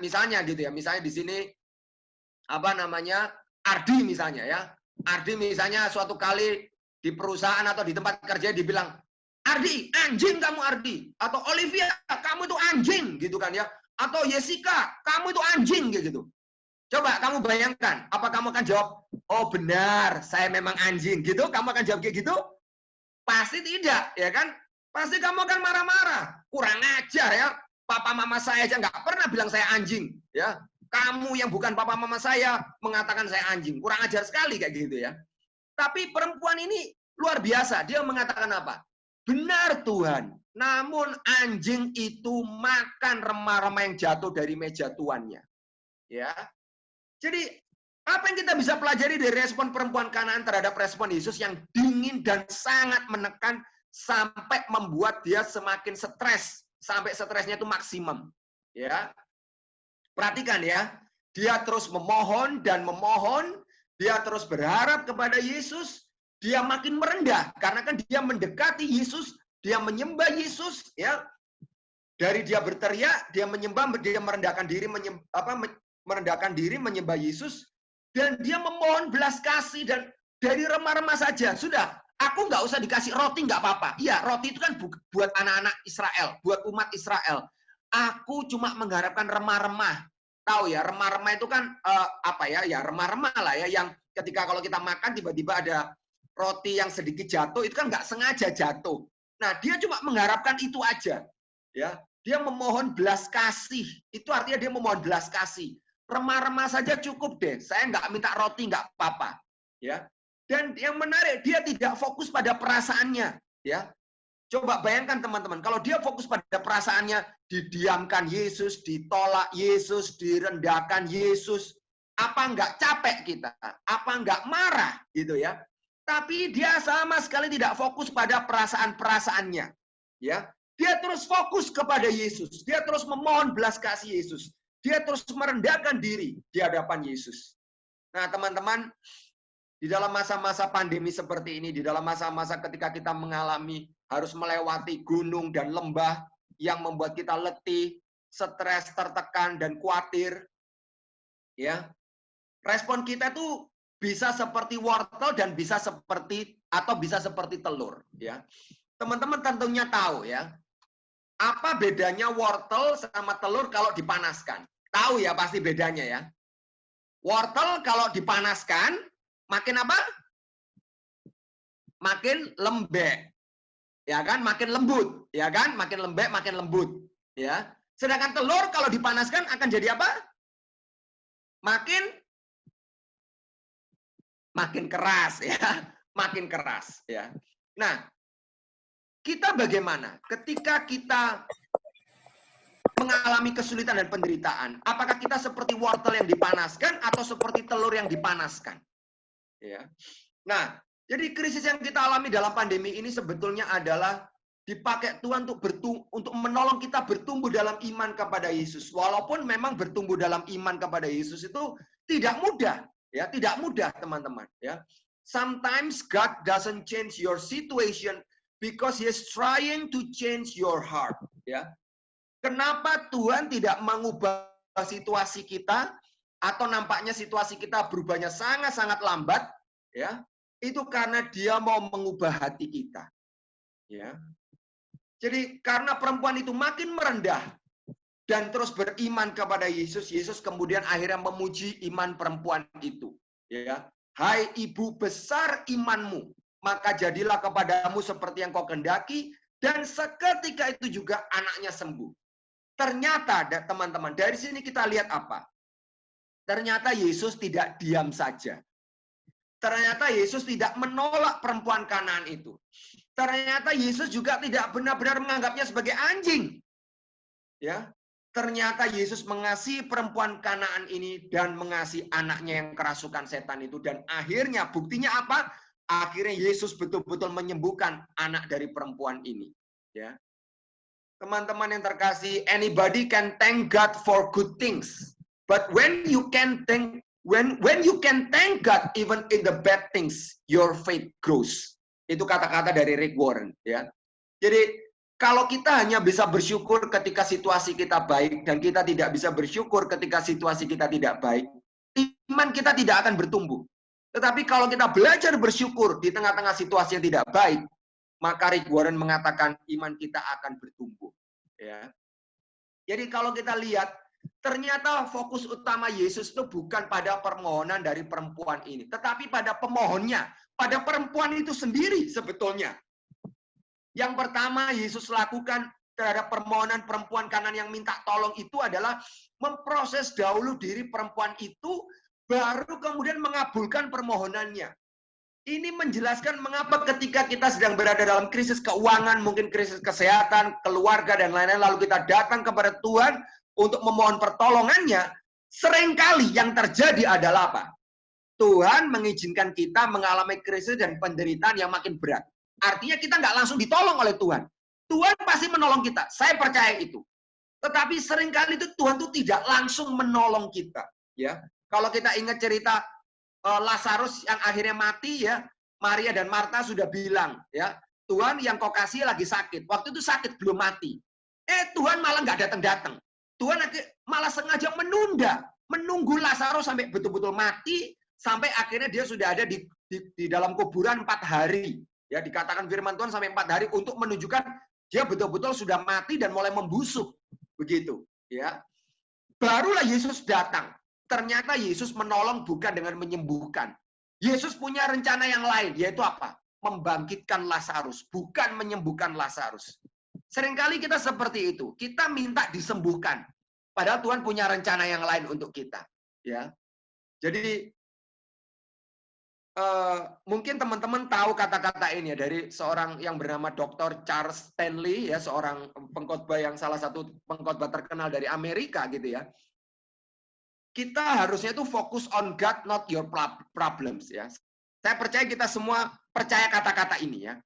gitu ya, misalnya di sini apa namanya? Ardi misalnya ya. Ardi misalnya suatu kali di perusahaan atau di tempat kerja dibilang, "Ardi, anjing kamu Ardi." Atau Olivia, "Kamu itu anjing." gitu kan ya. Atau Jessica, "Kamu itu anjing." gitu. Coba kamu bayangkan, apa kamu akan jawab, "Oh benar, saya memang anjing." gitu? Kamu akan jawab kayak gitu? Pasti tidak, ya kan? Pasti kamu akan marah-marah. Kurang ajar ya. Papa mama saya aja nggak pernah bilang saya anjing, ya. Kamu yang bukan papa mama saya mengatakan saya anjing. Kurang ajar sekali kayak gitu ya. Tapi perempuan ini luar biasa. Dia mengatakan apa? Benar Tuhan. Namun anjing itu makan remah-remah yang jatuh dari meja tuannya. Ya. Jadi apa yang kita bisa pelajari dari respon perempuan Kanaan terhadap respon Yesus yang dingin dan sangat menekan sampai membuat dia semakin stres, sampai stresnya itu maksimum. Ya. Perhatikan ya. Dia terus memohon dan memohon, dia terus berharap kepada Yesus, dia makin merendah karena kan dia mendekati Yesus, dia menyembah Yesus, ya. Dari dia berteriak, dia menyembah, dia merendahkan diri, merendahkan diri menyembah Yesus, dan dia memohon belas kasih, dan dari remah-remah saja sudah, aku nggak usah dikasih roti nggak apa-apa. Iya, roti itu kan buat anak-anak Israel, buat umat Israel. Aku cuma mengharapkan remah-remah. Tahu ya, remah-remah itu kan ya remah-remah lah ya, yang ketika kalau kita makan tiba-tiba ada roti yang sedikit jatuh, itu kan nggak sengaja jatuh. Nah, dia cuma mengharapkan itu aja. Ya, dia memohon belas kasih. Itu artinya dia memohon belas kasih. Remah-remah saja cukup deh. Saya nggak minta roti, nggak apa-apa. Ya. Dan yang menarik, dia tidak fokus pada perasaannya. Ya. Coba bayangkan teman-teman, kalau dia fokus pada perasaannya, didiamkan Yesus, ditolak Yesus, direndahkan Yesus, apa nggak capek kita? Apa nggak marah gitu ya? Tapi dia sama sekali tidak fokus pada perasaan-perasaannya. Ya. Dia terus fokus kepada Yesus. Dia terus memohon belas kasih Yesus. Dia terus merendahkan diri di hadapan Yesus. Nah, teman-teman, di dalam masa-masa pandemi seperti ini, di dalam masa-masa ketika kita mengalami harus melewati gunung dan lembah yang membuat kita letih, stres, tertekan, dan khawatir, ya, respon kita tuh bisa seperti wortel dan bisa seperti telur, ya. Teman-teman tentunya tahu ya, apa bedanya wortel sama telur kalau dipanaskan? Tahu ya pasti bedanya ya. Wortel kalau dipanaskan makin apa? Makin lembek. Ya kan? Makin lembut, ya kan? Makin lembek, makin lembut, ya. Sedangkan telur kalau dipanaskan akan jadi apa? Makin keras ya, makin keras ya. Nah, kita bagaimana ketika kita mengalami kesulitan dan penderitaan? Apakah kita seperti wortel yang dipanaskan atau seperti telur yang dipanaskan? Ya. Nah, jadi krisis yang kita alami dalam pandemi ini sebetulnya adalah dipakai Tuhan untuk menolong kita bertumbuh dalam iman kepada Yesus. Walaupun memang bertumbuh dalam iman kepada Yesus itu tidak mudah, ya, tidak mudah, teman-teman, ya. Sometimes God doesn't change your situation because He is trying to change your heart, ya. Kenapa Tuhan tidak mengubah situasi kita atau nampaknya situasi kita berubahnya sangat-sangat lambat, ya? Itu karena Dia mau mengubah hati kita. Ya. Jadi karena perempuan itu makin merendah dan terus beriman kepada Yesus, Yesus kemudian akhirnya memuji iman perempuan itu. Ya. Hai ibu besar imanmu, maka jadilah kepadamu seperti yang kau kehendaki, dan seketika itu juga anaknya sembuh. Ternyata teman-teman, dari sini kita lihat apa? Ternyata Yesus tidak diam saja. Ternyata Yesus tidak menolak perempuan Kanaan itu. Ternyata Yesus juga tidak benar-benar menganggapnya sebagai anjing. Ya, ternyata Yesus mengasihi perempuan Kanaan ini dan mengasihi anaknya yang kerasukan setan itu. Dan akhirnya buktinya apa? Akhirnya Yesus betul-betul menyembuhkan anak dari perempuan ini. Ya, teman-teman yang terkasih, anybody can thank God for good things. But when you can thank God even in the bad things, your faith grows. Itu kata-kata dari Rick Warren. Ya, jadi kalau kita hanya bisa bersyukur ketika situasi kita baik dan kita tidak bisa bersyukur ketika situasi kita tidak baik, iman kita tidak akan bertumbuh. Tetapi kalau kita belajar bersyukur di tengah-tengah situasi yang tidak baik, maka Rick Warren mengatakan iman kita akan bertumbuh. Ya. Jadi kalau kita lihat, ternyata fokus utama Yesus itu bukan pada permohonan dari perempuan ini, tetapi pada pemohonnya, pada perempuan itu sendiri sebetulnya. Yang pertama Yesus lakukan terhadap permohonan perempuan Kanaan yang minta tolong itu adalah memproses dahulu diri perempuan itu, baru kemudian mengabulkan permohonannya. Ini menjelaskan mengapa ketika kita sedang berada dalam krisis keuangan, mungkin krisis kesehatan, keluarga, dan lain-lain, lalu kita datang kepada Tuhan untuk memohon pertolongannya, seringkali yang terjadi adalah apa? Tuhan mengizinkan kita mengalami krisis dan penderitaan yang makin berat. Artinya kita nggak langsung ditolong oleh Tuhan. Tuhan pasti menolong kita. Saya percaya itu. Tetapi seringkali itu Tuhan tuh tidak langsung menolong kita. Ya, kalau kita ingat cerita Lazarus yang akhirnya mati, ya, Maria dan Marta sudah bilang, ya, Tuhan yang kau kasih lagi sakit. Waktu itu sakit belum mati. Tuhan malah nggak datang-datang. Tuhan malah sengaja menunggu Lazarus sampai betul-betul mati, sampai akhirnya dia sudah ada di dalam kuburan 4 hari. Ya, dikatakan firman Tuhan sampai 4 hari untuk menunjukkan dia betul-betul sudah mati dan mulai membusuk. Begitu. Ya. Barulah Yesus datang. Ternyata Yesus menolong bukan dengan menyembuhkan. Yesus punya rencana yang lain, yaitu apa? Membangkitkan Lazarus, bukan menyembuhkan Lazarus. Seringkali kita seperti itu. Kita minta disembuhkan. Padahal Tuhan punya rencana yang lain untuk kita. Ya. Jadi mungkin teman-teman tahu kata-kata ini ya dari seorang yang bernama Dr. Charles Stanley, ya, seorang pengkhotbah yang salah satu pengkhotbah terkenal dari Amerika gitu ya. Kita harusnya itu fokus on God, not your problems, ya. Saya percaya kita semua percaya kata-kata ini, ya.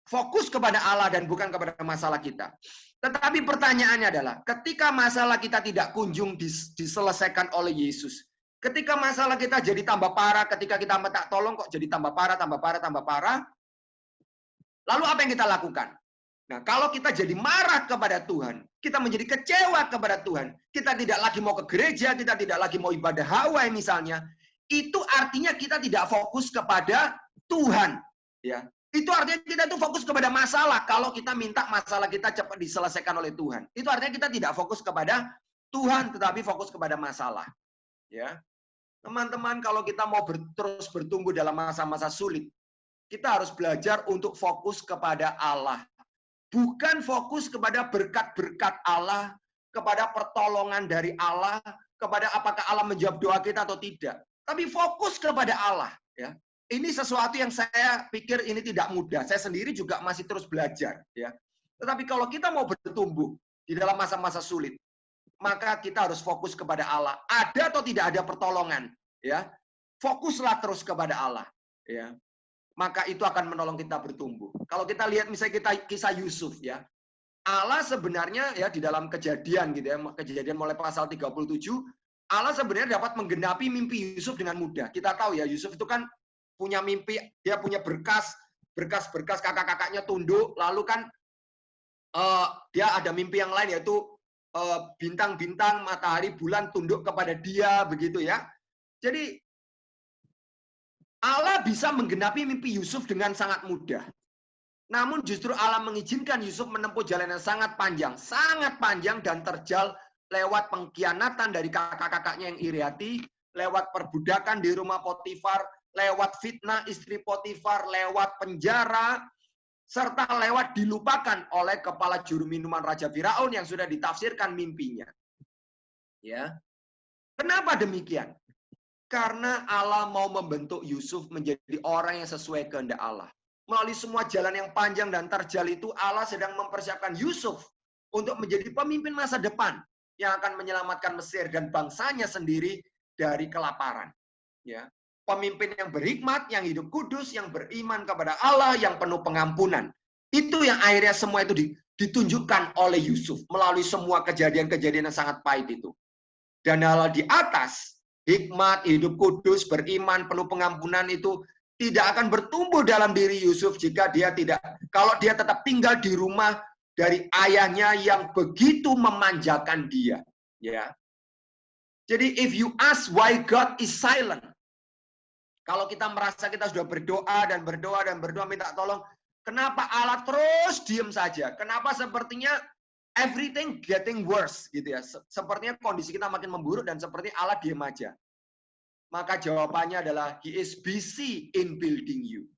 Fokus kepada Allah dan bukan kepada masalah kita. Tetapi pertanyaannya adalah, ketika masalah kita tidak kunjung diselesaikan oleh Yesus, ketika masalah kita jadi tambah parah, ketika kita minta tolong kok jadi tambah parah, lalu apa yang kita lakukan? Nah, kalau kita jadi marah kepada Tuhan, kita menjadi kecewa kepada Tuhan, kita tidak lagi mau ke gereja, kita tidak lagi mau ibadah hawai misalnya, itu artinya kita tidak fokus kepada Tuhan. Ya, itu artinya kita itu fokus kepada masalah. Kalau kita minta masalah kita cepat diselesaikan oleh Tuhan, itu artinya kita tidak fokus kepada Tuhan, tetapi fokus kepada masalah. Ya, teman-teman, kalau kita mau terus bertumbuh dalam masa-masa sulit, kita harus belajar untuk fokus kepada Allah. Bukan fokus kepada berkat-berkat Allah, kepada pertolongan dari Allah, kepada apakah Allah menjawab doa kita atau tidak. Tapi fokus kepada Allah. Ya. Ini sesuatu yang saya pikir ini tidak mudah. Saya sendiri juga masih terus belajar. Ya. Tetapi kalau kita mau bertumbuh di dalam masa-masa sulit, maka kita harus fokus kepada Allah. Ada atau tidak ada pertolongan, ya, fokuslah terus kepada Allah. Ya. Maka itu akan menolong kita bertumbuh. Kalau kita lihat misalnya kisah Yusuf, ya, Allah sebenarnya ya di dalam Kejadian gitu ya, Kejadian mulai pasal 37, Allah sebenarnya dapat menggenapi mimpi Yusuf dengan mudah. Kita tahu ya, Yusuf itu kan punya mimpi, dia punya berkas kakak-kakaknya tunduk, lalu kan dia ada mimpi yang lain yaitu bintang-bintang, matahari, bulan tunduk kepada dia, begitu ya. Jadi Allah bisa menggenapi mimpi Yusuf dengan sangat mudah. Namun justru Allah mengizinkan Yusuf menempuh jalan yang sangat panjang dan terjal lewat pengkhianatan dari kakak-kakaknya yang iri hati, lewat perbudakan di rumah Potifar, lewat fitnah istri Potifar, lewat penjara, serta lewat dilupakan oleh kepala juru minuman Raja Firaun yang sudah ditafsirkan mimpinya. Ya. Kenapa demikian? Karena Allah mau membentuk Yusuf menjadi orang yang sesuai kehendak Allah. Melalui semua jalan yang panjang dan terjal itu, Allah sedang mempersiapkan Yusuf untuk menjadi pemimpin masa depan yang akan menyelamatkan Mesir dan bangsanya sendiri dari kelaparan. Ya, pemimpin yang berhikmat, yang hidup kudus, yang beriman kepada Allah, yang penuh pengampunan. Itu yang akhirnya semua itu ditunjukkan oleh Yusuf melalui semua kejadian-kejadian yang sangat pahit itu. Dan hal di atas, hikmat, hidup kudus, beriman, penuh pengampunan itu tidak akan bertumbuh dalam diri Yusuf jika kalau dia tetap tinggal di rumah dari ayahnya yang begitu memanjakan dia. Ya. Jadi if you ask why God is silent, kalau kita merasa kita sudah berdoa dan berdoa minta tolong, kenapa Allah terus diam saja? Kenapa sepertinya everything getting worse gitu ya? Sepertinya kondisi kita makin memburuk dan seperti Allah diam aja. Maka jawabannya adalah He is busy in building you.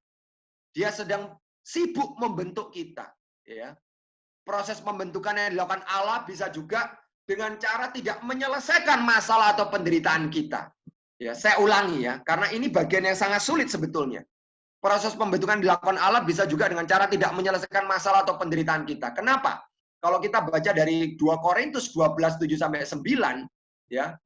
Dia sedang sibuk membentuk kita. Ya. Proses pembentukan yang dilakukan Allah bisa juga dengan cara tidak menyelesaikan masalah atau penderitaan kita. Ya, saya ulangi ya, karena ini bagian yang sangat sulit sebetulnya. Proses pembentukan dilakukan Allah bisa juga dengan cara tidak menyelesaikan masalah atau penderitaan kita. Kenapa? Kalau kita baca dari 2 Korintus 12:7-9, ya,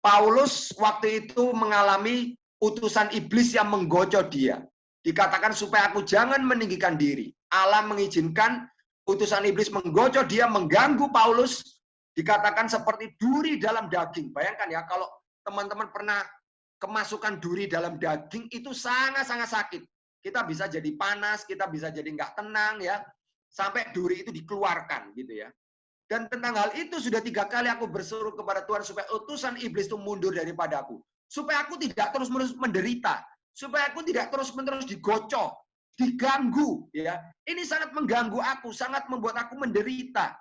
Paulus waktu itu mengalami utusan iblis yang menggocok dia. Dikatakan supaya aku jangan meninggikan diri. Allah mengizinkan utusan iblis menggocok dia, mengganggu Paulus. Dikatakan seperti duri dalam daging. Bayangkan ya, kalau teman-teman pernah kemasukan duri dalam daging, itu sangat-sangat sakit. Kita bisa jadi panas, kita bisa jadi nggak tenang ya, sampai duri itu dikeluarkan gitu ya. Dan tentang hal itu sudah 3 kali aku berseru kepada Tuhan supaya utusan iblis itu mundur daripada aku. Supaya aku tidak terus-menerus menderita. Supaya aku tidak terus-menerus digocok, diganggu. Ya, ini sangat mengganggu aku, sangat membuat aku menderita.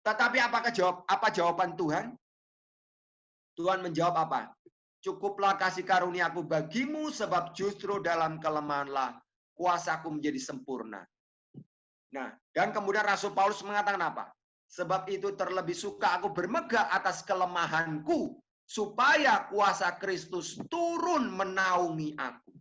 Tetapi apa jawaban Tuhan? Tuhan menjawab apa? Cukuplah kasih karuniaku bagimu, sebab justru dalam kelemahanlah kuasaku menjadi sempurna. Nah, dan kemudian Rasul Paulus mengatakan apa? Sebab itu terlebih suka aku bermegah atas kelemahanku, supaya kuasa Kristus turun menaungi aku.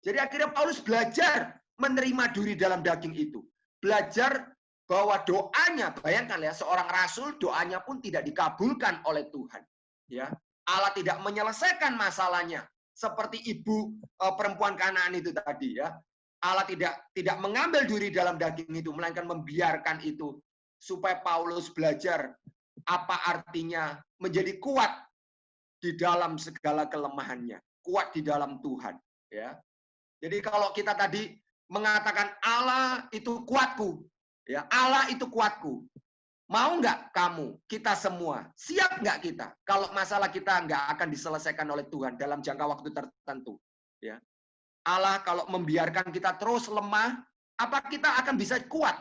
Jadi akhirnya Paulus belajar menerima duri dalam daging itu. Belajar bahwa doanya, bayangkan ya, seorang rasul doanya pun tidak dikabulkan oleh Tuhan. Ya, Allah tidak menyelesaikan masalahnya seperti ibu perempuan Kanaan itu tadi ya. Allah tidak mengambil duri dalam daging itu, melainkan membiarkan itu supaya Paulus belajar apa artinya menjadi kuat di dalam segala kelemahannya, kuat di dalam Tuhan ya. Jadi kalau kita tadi mengatakan Allah itu kuatku, ya, Allah itu kuatku. Mau nggak kamu, kita semua, siap nggak kita kalau masalah kita nggak akan diselesaikan oleh Tuhan dalam jangka waktu tertentu? Ya, Allah kalau membiarkan kita terus lemah, apa kita akan bisa kuat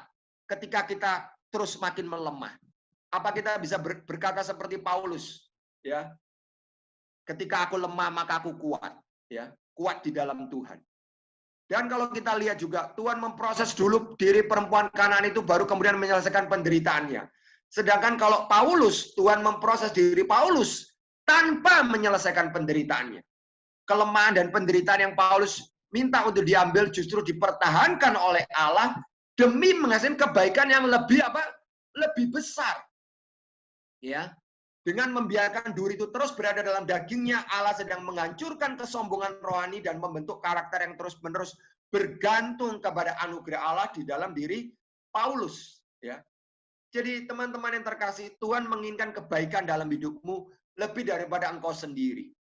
ketika kita terus makin melemah? Apa kita bisa berkata seperti Paulus? Ya, ketika aku lemah maka aku kuat. Ya, kuat di dalam Tuhan. Dan kalau kita lihat juga, Tuhan memproses dulu diri perempuan Kanaan itu baru kemudian menyelesaikan penderitaannya. Sedangkan kalau Paulus, Tuhan memproses diri Paulus tanpa menyelesaikan penderitaannya. Kelemahan dan penderitaan yang Paulus minta untuk diambil justru dipertahankan oleh Allah demi menghasilkan kebaikan yang lebih besar. Ya. Dengan membiarkan duri itu terus berada dalam dagingnya, Allah sedang menghancurkan kesombongan rohani dan membentuk karakter yang terus-menerus bergantung kepada anugerah Allah di dalam diri Paulus. Ya. Jadi teman-teman yang terkasih, Tuhan menginginkan kebaikan dalam hidupmu lebih daripada engkau sendiri.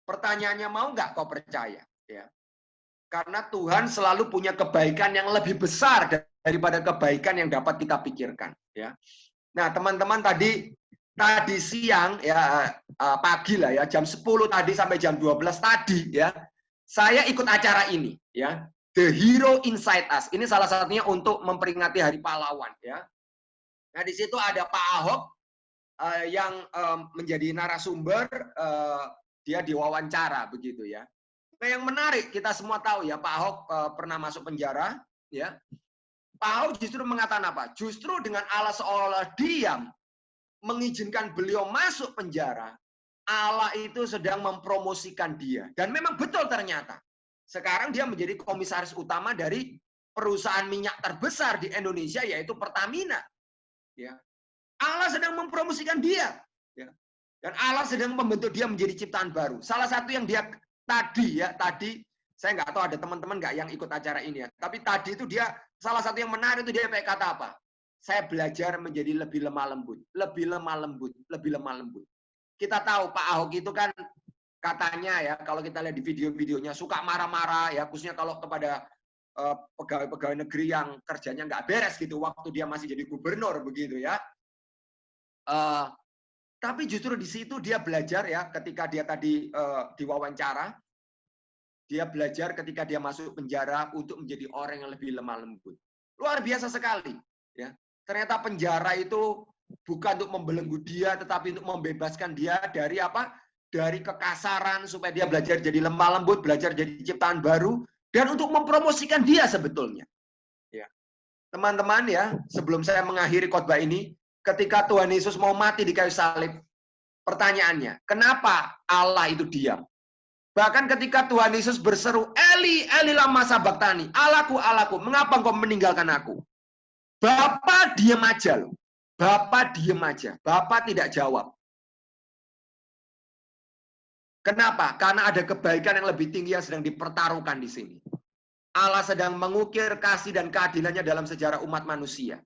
Pertanyaannya, mau nggak kau percaya? Ya. Karena Tuhan selalu punya kebaikan yang lebih besar daripada kebaikan yang dapat kita pikirkan. Ya. Nah teman-teman tadi siang ya, pagi lah ya, jam 10 tadi sampai jam 12 tadi ya, saya ikut acara ini ya, The Hero Inside Us. Ini salah satunya untuk memperingati Hari Pahlawan ya. Nah di situ ada Pak Ahok yang menjadi narasumber, dia diwawancara begitu ya. Nah yang menarik, kita semua tahu ya, Pak Ahok pernah masuk penjara ya. Pak Ahok justru mengatakan apa? Justru dengan Allah seolah diam mengizinkan beliau masuk penjara, Allah itu sedang mempromosikan dia. Dan memang betul ternyata. Sekarang dia menjadi komisaris utama dari perusahaan minyak terbesar di Indonesia, yaitu Pertamina. Ya. Allah sedang mempromosikan dia. Ya. Dan Allah sedang membentuk dia menjadi ciptaan baru. Salah satu yang dia tadi, saya nggak tahu ada teman-teman nggak yang ikut acara ini ya. Tapi tadi itu dia, salah satu yang menarik itu dia pakai kata apa? Saya belajar menjadi lebih lemah lembut. Lebih lemah lembut. Lebih lemah lembut. Kita tahu Pak Ahok itu kan katanya ya, kalau kita lihat di video-videonya suka marah-marah ya, khususnya kalau kepada pegawai-pegawai negeri yang kerjanya nggak beres gitu waktu dia masih jadi gubernur begitu ya. Tapi justru di situ dia belajar ya, ketika dia tadi diwawancara, dia belajar ketika dia masuk penjara untuk menjadi orang yang lebih lemah lembut. Luar biasa sekali ya. Ternyata penjara itu bukan untuk membelenggu dia, tetapi untuk membebaskan dia dari apa? Dari kekasaran, supaya dia belajar jadi lemah lembut, belajar jadi ciptaan baru, dan untuk mempromosikan dia sebetulnya. Ya. Teman-teman ya, sebelum saya mengakhiri khotbah ini, ketika Tuhan Yesus mau mati di kayu salib, pertanyaannya, kenapa Allah itu diam? Bahkan ketika Tuhan Yesus berseru, Eli, Eli lama sabachthani, Allahku, Allahku, mengapa engkau meninggalkan aku? Bapak diam aja loh. Bapak diam aja. Bapak tidak jawab. Kenapa? Karena ada kebaikan yang lebih tinggi yang sedang dipertaruhkan di sini. Allah sedang mengukir kasih dan keadilannya dalam sejarah umat manusia.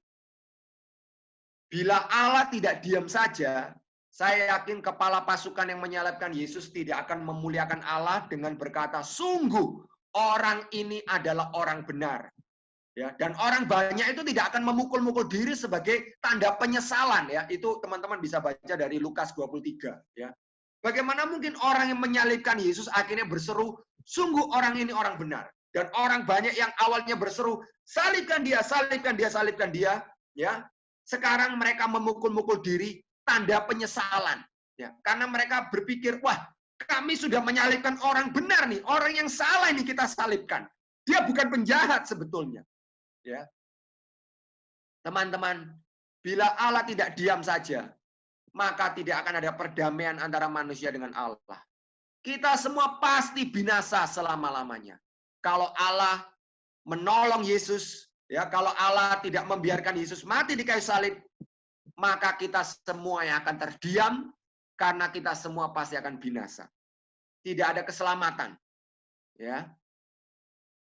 Bila Allah tidak diam saja, saya yakin kepala pasukan yang menyalibkan Yesus tidak akan memuliakan Allah dengan berkata, sungguh orang ini adalah orang benar. Ya, dan orang banyak itu tidak akan memukul-mukul diri sebagai tanda penyesalan ya. Itu teman-teman bisa baca dari Lukas 23 ya. Bagaimana mungkin orang yang menyalibkan Yesus akhirnya berseru, sungguh orang ini orang benar. Dan orang banyak yang awalnya berseru, salibkan dia, salibkan dia, salibkan dia, ya. Sekarang mereka memukul-mukul diri, tanda penyesalan. Ya, karena mereka berpikir, wah, kami sudah menyalibkan orang benar nih, orang yang salah ini kita salibkan. Dia bukan penjahat sebetulnya. Ya. Teman-teman, bila Allah tidak diam saja, maka tidak akan ada perdamaian antara manusia dengan Allah. Kita semua pasti binasa selama-lamanya. Kalau Allah menolong Yesus, ya, kalau Allah tidak membiarkan Yesus mati di kayu salib, maka kita semua yang akan terdiam karena kita semua pasti akan binasa. Tidak ada keselamatan. Ya.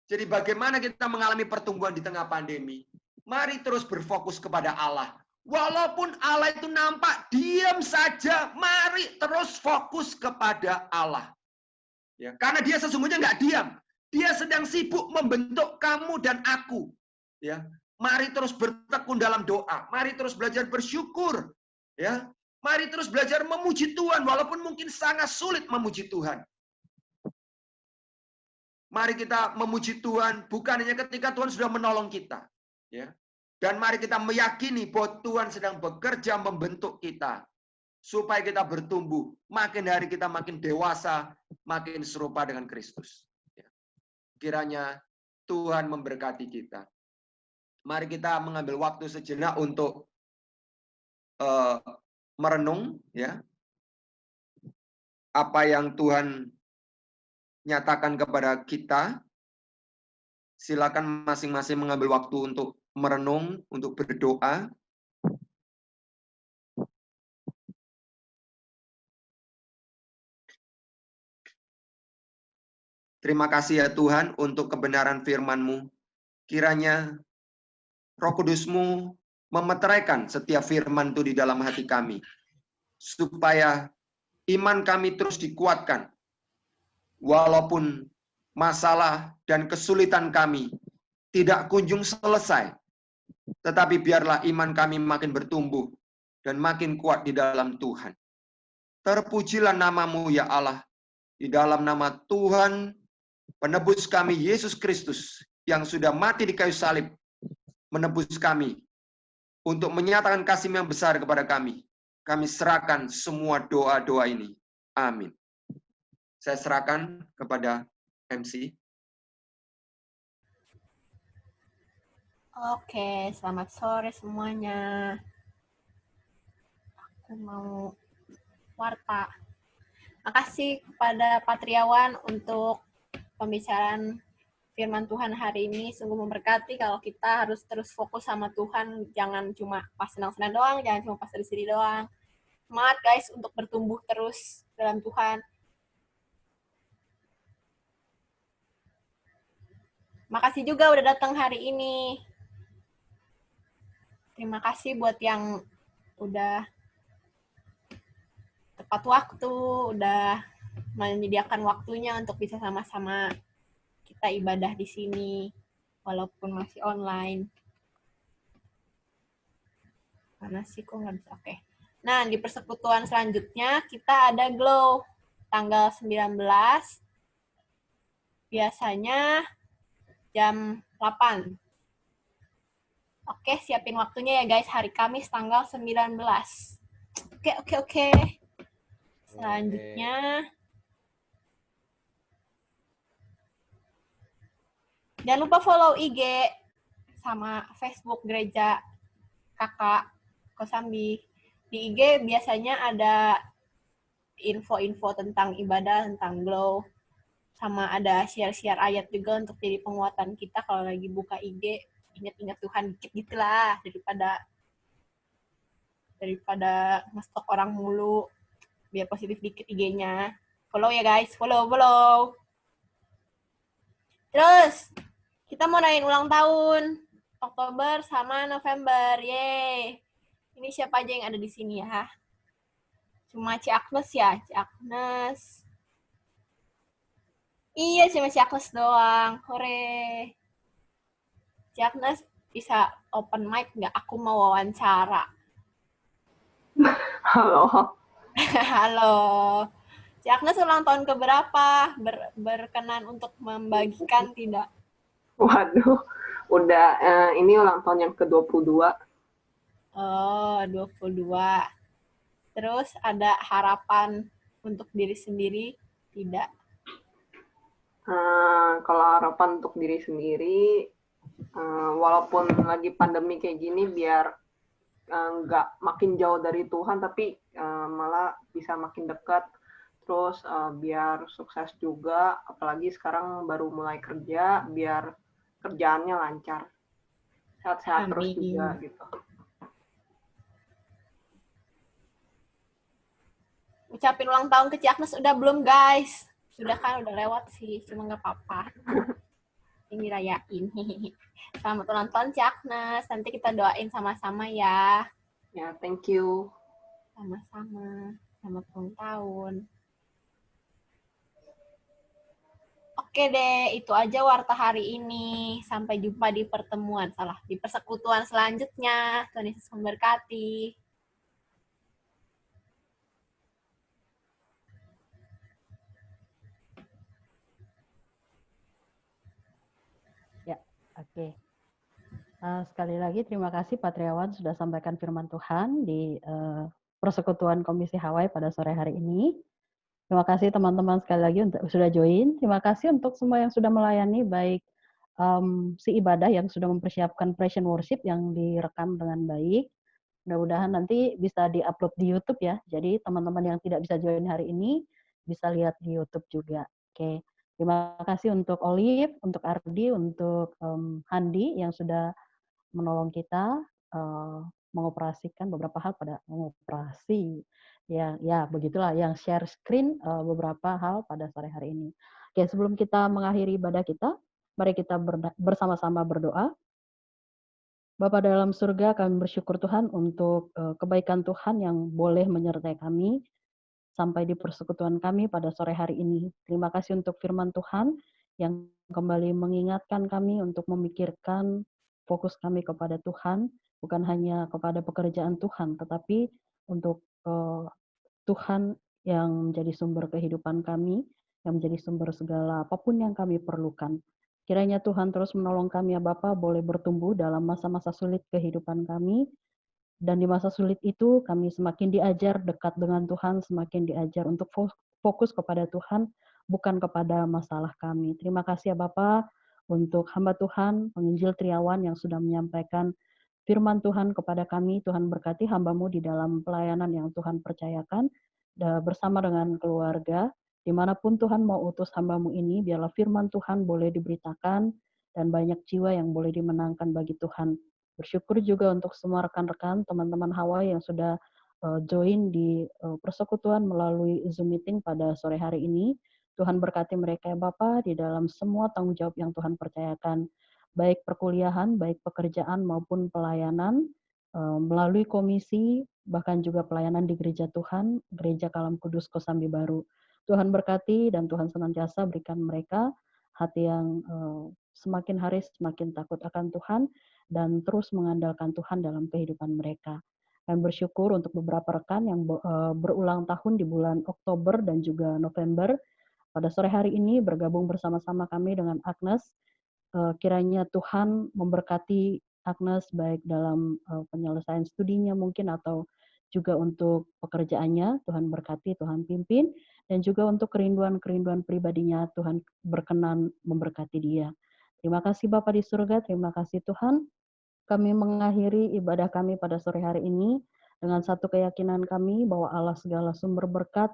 Jadi bagaimana kita mengalami pertumbuhan di tengah pandemi? Mari terus berfokus kepada Allah. Walaupun Allah itu nampak diam saja, mari terus fokus kepada Allah. Ya, karena dia sesungguhnya nggak diam. Dia sedang sibuk membentuk kamu dan aku. Ya, mari terus bertekun dalam doa. Mari terus belajar bersyukur. Ya, mari terus belajar memuji Tuhan, walaupun mungkin sangat sulit memuji Tuhan. Mari kita memuji Tuhan bukan hanya ketika Tuhan sudah menolong kita, ya. Dan mari kita meyakini bahwa Tuhan sedang bekerja membentuk kita supaya kita bertumbuh, makin hari kita makin dewasa, makin serupa dengan Kristus. Ya. Kiranya Tuhan memberkati kita. Mari kita mengambil waktu sejenak untuk merenung, ya, apa yang Tuhan nyatakan kepada kita. Silakan masing-masing mengambil waktu untuk merenung, untuk berdoa. Terima kasih ya Tuhan untuk kebenaran firman-Mu. Kiranya Roh Kudus-Mu memeteraikan setiap firman itu di dalam hati kami. Supaya iman kami terus dikuatkan. Walaupun masalah dan kesulitan kami tidak kunjung selesai, tetapi biarlah iman kami makin bertumbuh dan makin kuat di dalam Tuhan. Terpujilah nama-Mu ya Allah, di dalam nama Tuhan penebus kami Yesus Kristus yang sudah mati di kayu salib, menebus kami untuk menyatakan kasih yang besar kepada kami. Kami serahkan semua doa-doa ini. Amin. Saya serahkan kepada MC. Oke, selamat sore semuanya. Aku mau warta. Makasih kepada Pak Triawan untuk pembicaraan firman Tuhan hari ini. Sungguh memberkati kalau kita harus terus fokus sama Tuhan. Jangan cuma pas senang-senang doang, jangan cuma pas sedih-sedih doang. Semangat guys untuk bertumbuh terus dalam Tuhan. Makasih juga udah datang hari ini. Terima kasih buat yang udah tepat waktu, udah menyediakan waktunya untuk bisa sama-sama kita ibadah di sini, walaupun masih online. Mana sih kok nggak bisa? Oke. Nah, di persekutuan selanjutnya kita ada Glow tanggal 19. Biasanya jam 8. Oke, siapin waktunya ya guys, hari Kamis tanggal 19. Oke. Selanjutnya, jangan lupa follow IG sama Facebook Gereja Kakak Kosambi. Di IG biasanya ada info-info tentang ibadah, tentang Glow, sama ada share-share ayat juga untuk jadi penguatan kita kalau lagi buka IG. Ingat-ingat Tuhan dikit gitu lah, daripada ngestok orang mulu, biar positif dikit IG-nya. Follow ya guys, follow. Terus, kita mau rayain ulang tahun Oktober sama November, yeay. Ini siapa aja yang ada di sini ya? Cuma Ci Agnes ya, Ci Agnes. Iya, cuma Ci Agnes doang, hore. Ci Agnes bisa open mic nggak? Aku mau wawancara. Halo. Halo. Ci Agnes ulang tahun keberapa? Berkenan untuk membagikan tidak? Waduh, udah ini ulang tahun yang ke-22. Oh, 22. Terus ada harapan untuk diri sendiri tidak? Kalau harapan untuk diri sendiri, walaupun lagi pandemi kayak gini, biar nggak makin jauh dari Tuhan, tapi malah bisa makin dekat. Terus biar sukses juga, apalagi sekarang baru mulai kerja, biar kerjaannya lancar. Sehat-sehat terus juga gitu. Ucapin ulang tahun ke Ci Agnes udah belum guys? Sudah kan, udah lewat sih, cuma nggak apa-apa. Ini rayain. Selamat ulang tahun Ci Agnes, nanti kita doain sama-sama ya. Ya, thank you. Sama-sama, selamat ulang tahun. Oke deh, itu aja warta hari ini. Sampai jumpa di di persekutuan selanjutnya. Tuhan Yesus memberkati. Oke. Sekali lagi terima kasih Pak Triawan sudah sampaikan firman Tuhan di persekutuan Komisi Hawaii pada sore hari ini. Terima kasih teman-teman sekali lagi untuk sudah join. Terima kasih untuk semua yang sudah melayani, baik si ibadah yang sudah mempersiapkan praise and worship yang direkam dengan baik. Mudah-mudahan nanti bisa di-upload di YouTube ya. Jadi teman-teman yang tidak bisa join hari ini bisa lihat di YouTube juga. Oke. Terima kasih untuk Olive, untuk Ardi, untuk Handi yang sudah menolong kita mengoperasikan beberapa hal pada mengoperasi. Ya begitulah yang share screen beberapa hal pada sore hari ini. Oke, sebelum kita mengakhiri ibadah kita, mari kita bersama-sama berdoa. Bapa dalam surga, kami bersyukur Tuhan untuk kebaikan Tuhan yang boleh menyertai kami sampai di persekutuan kami pada sore hari ini. Terima kasih untuk firman Tuhan yang kembali mengingatkan kami untuk memikirkan fokus kami kepada Tuhan, bukan hanya kepada pekerjaan Tuhan, tetapi untuk Tuhan yang menjadi sumber kehidupan kami, yang menjadi sumber segala apapun yang kami perlukan. Kiranya Tuhan terus menolong kami ya Bapa, boleh bertumbuh dalam masa-masa sulit kehidupan kami, dan di masa sulit itu kami semakin diajar dekat dengan Tuhan, semakin diajar untuk fokus kepada Tuhan, bukan kepada masalah kami. Terima kasih ya Bapak untuk hamba Tuhan, penginjil Triawan yang sudah menyampaikan firman Tuhan kepada kami. Tuhan berkati hamba-Mu di dalam pelayanan yang Tuhan percayakan. bersama dengan keluarga, dimanapun Tuhan mau utus hamba-Mu ini, biarlah firman Tuhan boleh diberitakan dan banyak jiwa yang boleh dimenangkan bagi Tuhan. Bersyukur juga untuk semua rekan-rekan, teman-teman Hawaii yang sudah join di persekutuan melalui Zoom meeting pada sore hari ini. Tuhan berkati mereka ya Bapak di dalam semua tanggung jawab yang Tuhan percayakan, baik perkuliahan, baik pekerjaan maupun pelayanan, melalui komisi, bahkan juga pelayanan di gereja Tuhan, Gereja Kalam Kudus Kosambi Baru. Tuhan berkati dan Tuhan senantiasa berikan mereka hati yang semakin hari semakin takut akan Tuhan dan terus mengandalkan Tuhan dalam kehidupan mereka. Dan bersyukur untuk beberapa rekan yang berulang tahun di bulan Oktober dan juga November. Pada sore hari ini bergabung bersama-sama kami dengan Agnes. Kiranya Tuhan memberkati Agnes baik dalam penyelesaian studinya mungkin atau juga untuk pekerjaannya. Tuhan berkati, Tuhan pimpin, dan juga untuk kerinduan-kerinduan pribadinya Tuhan berkenan memberkati dia. Terima kasih Bapa di surga, terima kasih Tuhan. Kami mengakhiri ibadah kami pada sore hari ini dengan satu keyakinan kami bahwa Allah segala sumber berkat,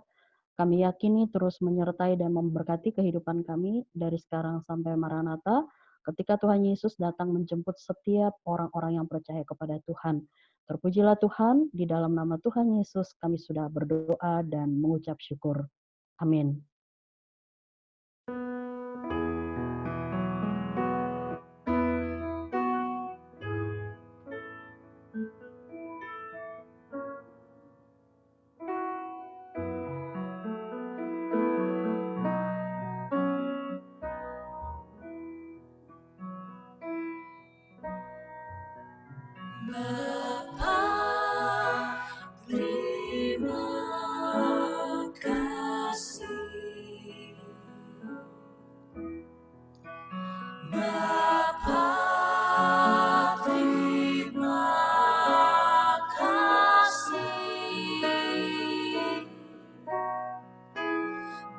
kami yakini terus menyertai dan memberkati kehidupan kami dari sekarang sampai Maranatha, ketika Tuhan Yesus datang menjemput setiap orang-orang yang percaya kepada Tuhan. Terpujilah Tuhan, di dalam nama Tuhan Yesus kami sudah berdoa dan mengucap syukur. Amin. Bapa, terima kasih. Bapa, terima kasih.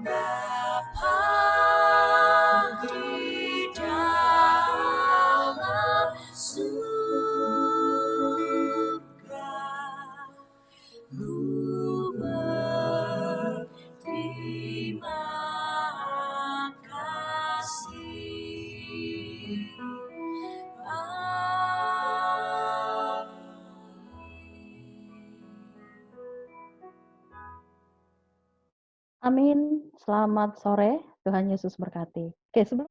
Bapa di dalam surga, Ku berterima kasih. Amin. Selamat sore. Tuhan Yesus berkati. Oke, sebelum